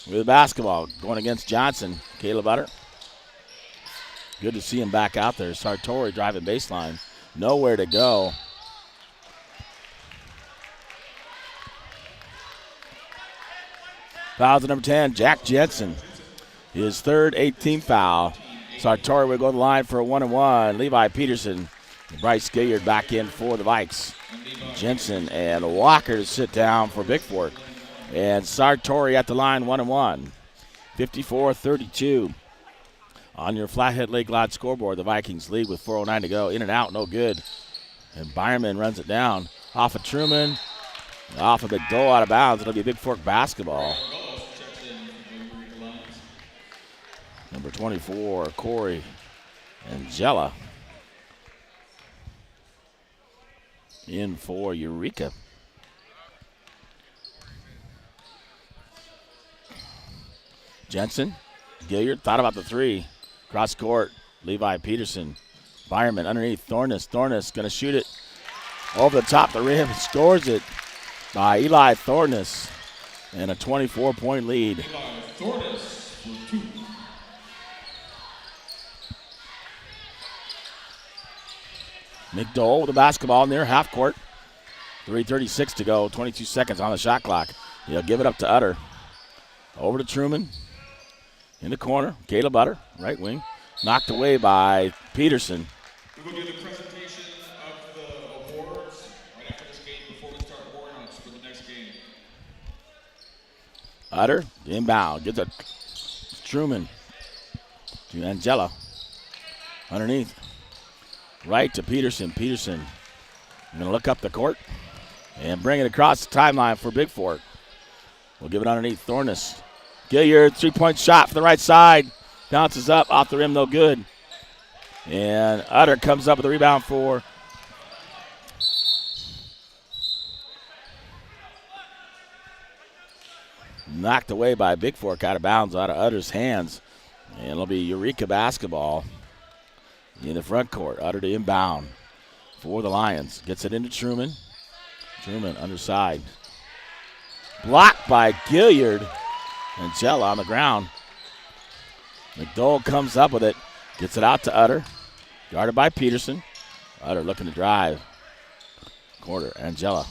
with the basketball going against Johnson. Caleb Utter. Good to see him back out there. Sartori driving baseline. Nowhere to go. Fouls at number 10, Jack Jensen. His third 18th foul. Sartori will go to the line for a 1-and-1. Levi Peterson. Bryce Gilliard back in for the Vikes. Jensen and Walker to sit down for Bigfork. And Sartori at the line, 1-and-1. 54-32. On your Flathead Lake Lodge scoreboard, the Vikings lead with 4:09 to go. In and out, no good. And Byerman runs it down. Off of Truman. Off of McDole out of bounds. It'll be Bigfork basketball. Number 24, Corey Angela. In for Eureka. Jensen, Gilliard thought about the three. Cross court, Levi Peterson. Byerman underneath, Thornus. Thornus going to shoot it over the top of the rim. Scores it by Eli Thornus. And a 24-point lead. Eli Thornus for 2. McDole with the basketball near half court. 3:36 to go, 22 seconds on the shot clock. He'll give it up to Utter. Over to Truman. In the corner, Caleb Utter, right wing. Knocked away by Peterson. We will do the presentation of the awards right after this game before we start warm-ups for the next game. Utter, inbound, gets a Truman to Angela. Underneath. Right to Peterson. Peterson going to look up the court and bring it across the timeline for Bigfork. We'll give it underneath. Thornus. Gilliard, 3-point shot from the right side. Bounces up off the rim, no good. And Utter comes up with a rebound for knocked away by Bigfork out of bounds, out of Utter's hands. And it'll be Eureka basketball in the front court. Utter to inbound for the Lions. Gets it into Truman. Truman underside. Blocked by Gilliard. And Jella on the ground. McDowell comes up with it. Gets it out to Utter. Guarded by Peterson. Utter looking to drive. Corner, Angela.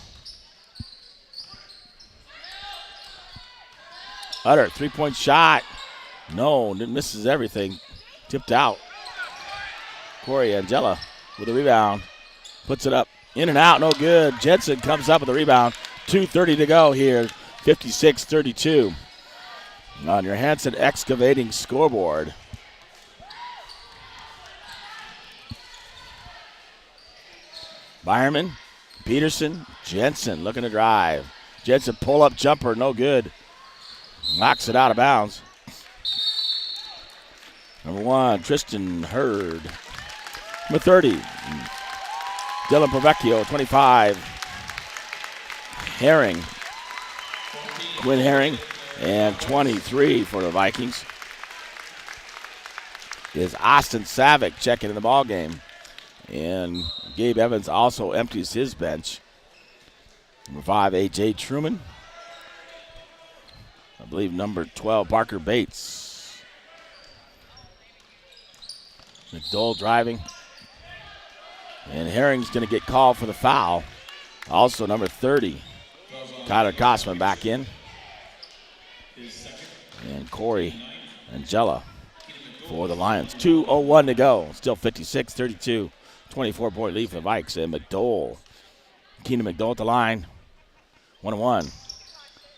Utter, 3-point shot. No, misses everything. Tipped out. Corey Angela with a rebound. Puts it up. In and out, no good. Jensen comes up with a rebound. 2:30 to go here. 56-32. On your Hanson Excavating scoreboard. Byerman, Peterson, Jensen looking to drive. Jensen pull-up jumper, no good. Knocks it out of bounds. Number 1, Tristan Hurd. Number 30, Dylan Provecchio, 25. Herring, Quinn Herring, and 23 for the Vikings is Austin Savick checking in the ball game. And Gabe Evans also empties his bench. Number 5, A.J. Truman. I believe number 12, Parker Bates. McDowell driving. And Herring's going to get called for the foul. Also number 30, Tyler Kosman back in. And Corey Angela for the Lions. 2:01 to go. Still 56-32. 24-point lead for the Vikes. And McDowell. Keenan McDowell at the line. 1-1.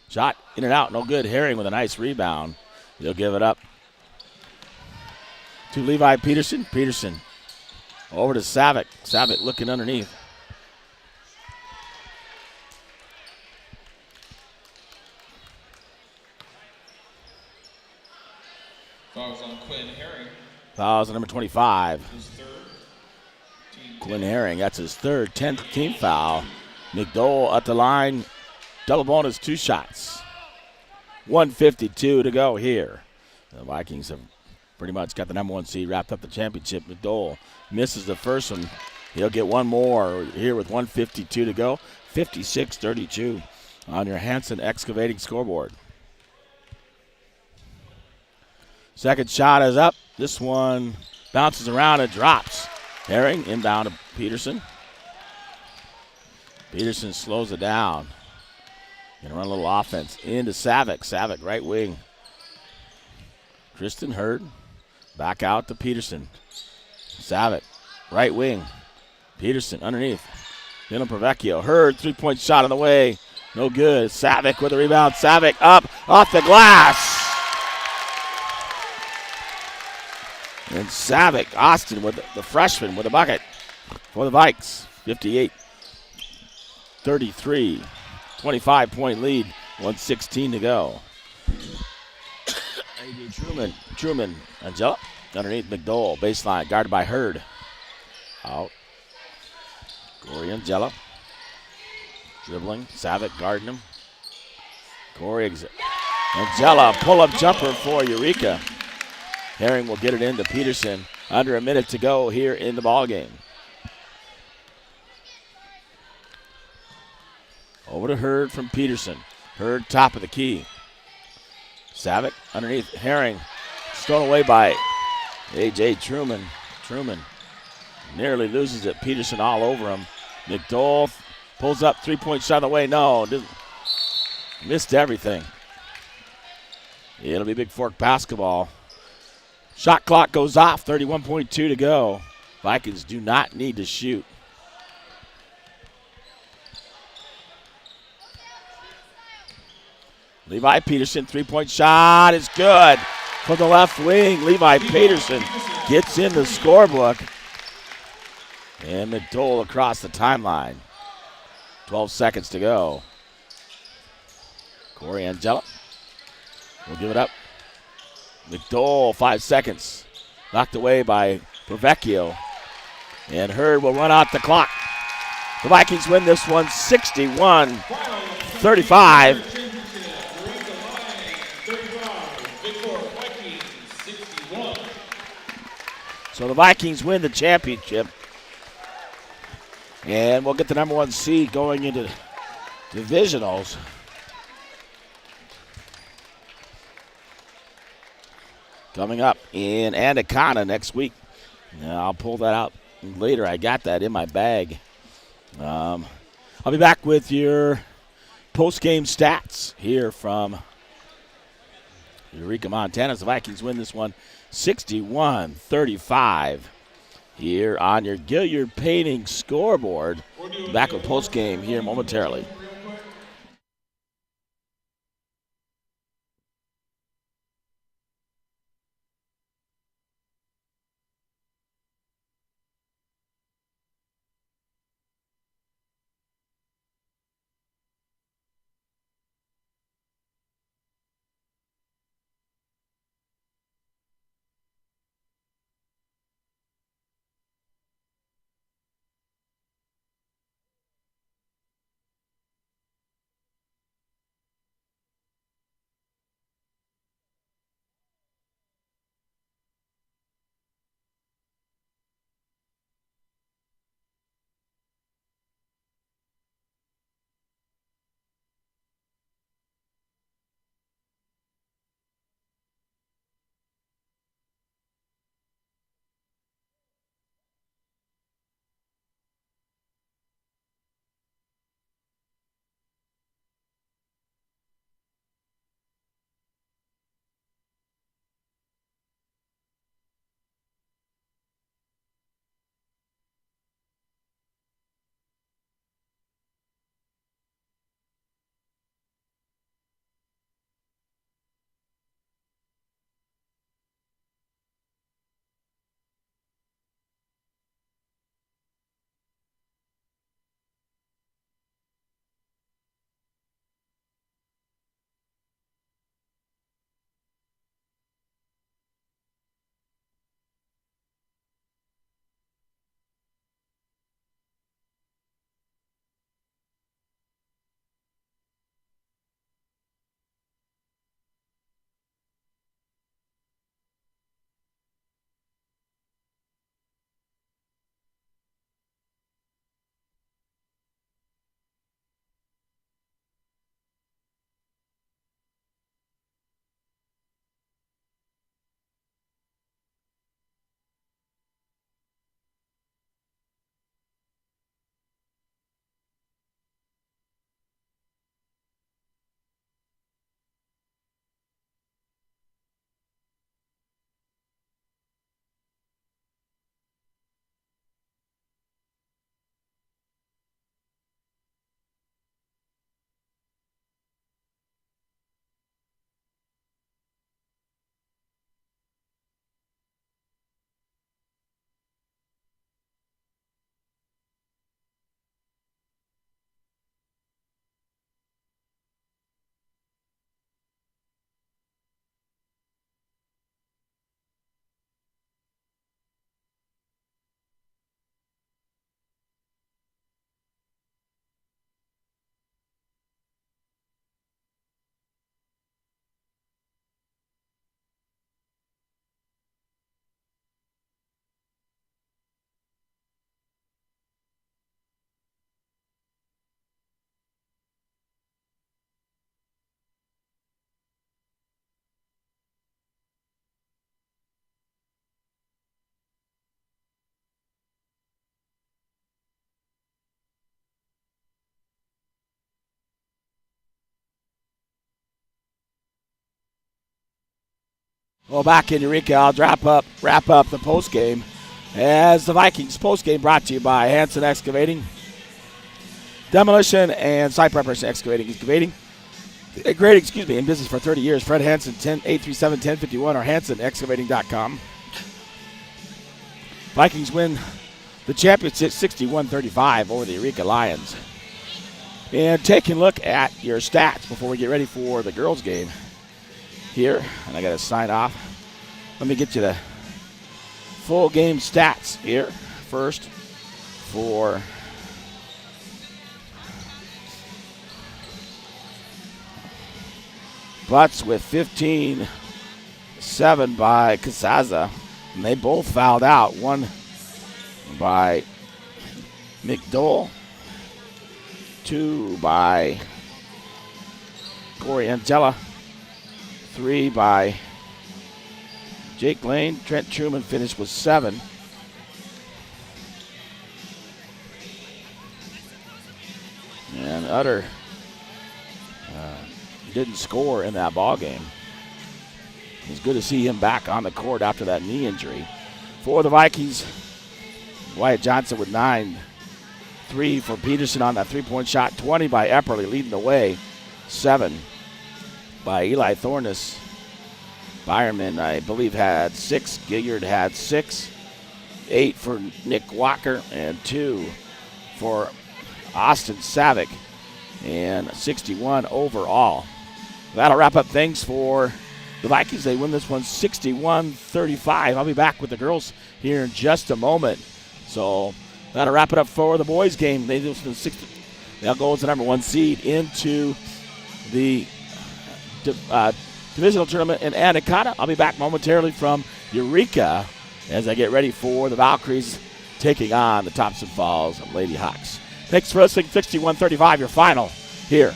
Shot in and out. No good. Herring with a nice rebound. He'll give it up to Levi Peterson. Peterson over to Savick. Savick looking underneath. Fouls on Quinn Herring. Fouls on number 25. His third. Quinn Herring, that's his third, 10th team foul. McDowell at the line. Double bonus, 2 shots. 1:52 to go here. The Vikings have pretty much got the number 1 seed, wrapped up the championship. McDowell misses the first one. He'll get one more here with 1:52 to go. 56-32 on your Hanson Excavating scoreboard. Second shot is up. This one bounces around and drops. Herring inbound to Peterson. Peterson slows it down. Gonna run a little offense into Savick. Savick right wing. Tristan Hurd back out to Peterson. Savick right wing. Peterson underneath. Dylan Provecchio. Hurd 3-point shot on the way. No good. Savick with a rebound. Savick up off the glass. And Savick, Austin with the freshman with a bucket for the Vikes. 58-33. 25-point lead. 1:16 to go. A.J. Truman, Angela underneath McDowell. Baseline guarded by Hurd. Out. Corey Angela. Dribbling. Savick guarding him. Corey Angela pull-up jumper for Eureka. Herring will get it into Peterson. Under a minute to go here in the ballgame. Over to Hurd from Peterson. Hurd top of the key. Savick underneath Herring. Stolen away by A.J. Truman. Truman nearly loses it. Peterson all over him. McDowell pulls up, 3-point shot on the way. No, missed everything. It'll be Bigfork basketball. Shot clock goes off, 31.2 to go. Vikings do not need to shoot. Levi Peterson, 3-point shot is good from the left wing. Levi Peterson gets in the scorebook. And McDowell across the timeline. 12 seconds to go. Corey Angela will give it up. McDowell, 5 seconds. Knocked away by Provecchio. And Hurd will run out the clock. The Vikings win this one 61-35. So the Vikings win the championship. And we'll get the number 1 seed going into divisionals. Coming up in Anaconda next week. Now, I'll pull that out later. I got that in my bag. I'll be back with your post-game stats here from Eureka, Montana. The Vikings win this one 61-35 here on your Gilliard Painting scoreboard. Back with post-game here momentarily. Well, back in Eureka, I'll wrap up the postgame as the Vikings postgame brought to you by Hanson Excavating, Demolition, and Site Preparation Excavating. Great, in business for 30 years. Fred Hanson, 837-1051 or hansonexcavating.com. Vikings win the championship 61-35 over the Eureka Lions. And taking a look at your stats before we get ready for the girls' game here. And I got to sign off. Let me get you the full game stats here first for Butts with 15-7 by Casaza. And they both fouled out. One by McDowell. 2 by Corey Angela. 3 by Jake Lane. Trent Truman finished with 7. And Utter didn't score in that ball game. It's good to see him back on the court after that knee injury. For the Vikings, Wyatt Johnson with 9. 3 for Peterson on that three-point shot. 20 by Epperly leading the way. 7 by Eli Thornus. Byerman, I believe, had 6. Gilliard had 6. 8 for Nick Walker and 2 for Austin Savick. And 61 overall. That'll wrap up things for the Vikings. They win this one 61-35. I'll be back with the girls here in just a moment. So that'll wrap it up for the boys' game. They'll go as the number 1 seed into the divisional tournament in Anaconda. I'll be back momentarily from Eureka as I get ready for the Valkyries taking on the Thompson Falls Lady Hawks. Thanks for listening. 61-35, your final here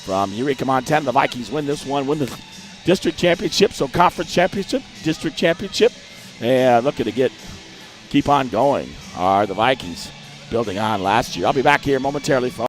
from Eureka, Montana. The Vikings win this one, win the district championship, so conference championship, district championship, and looking to keep on going are the Vikings, building on last year. I'll be back here momentarily from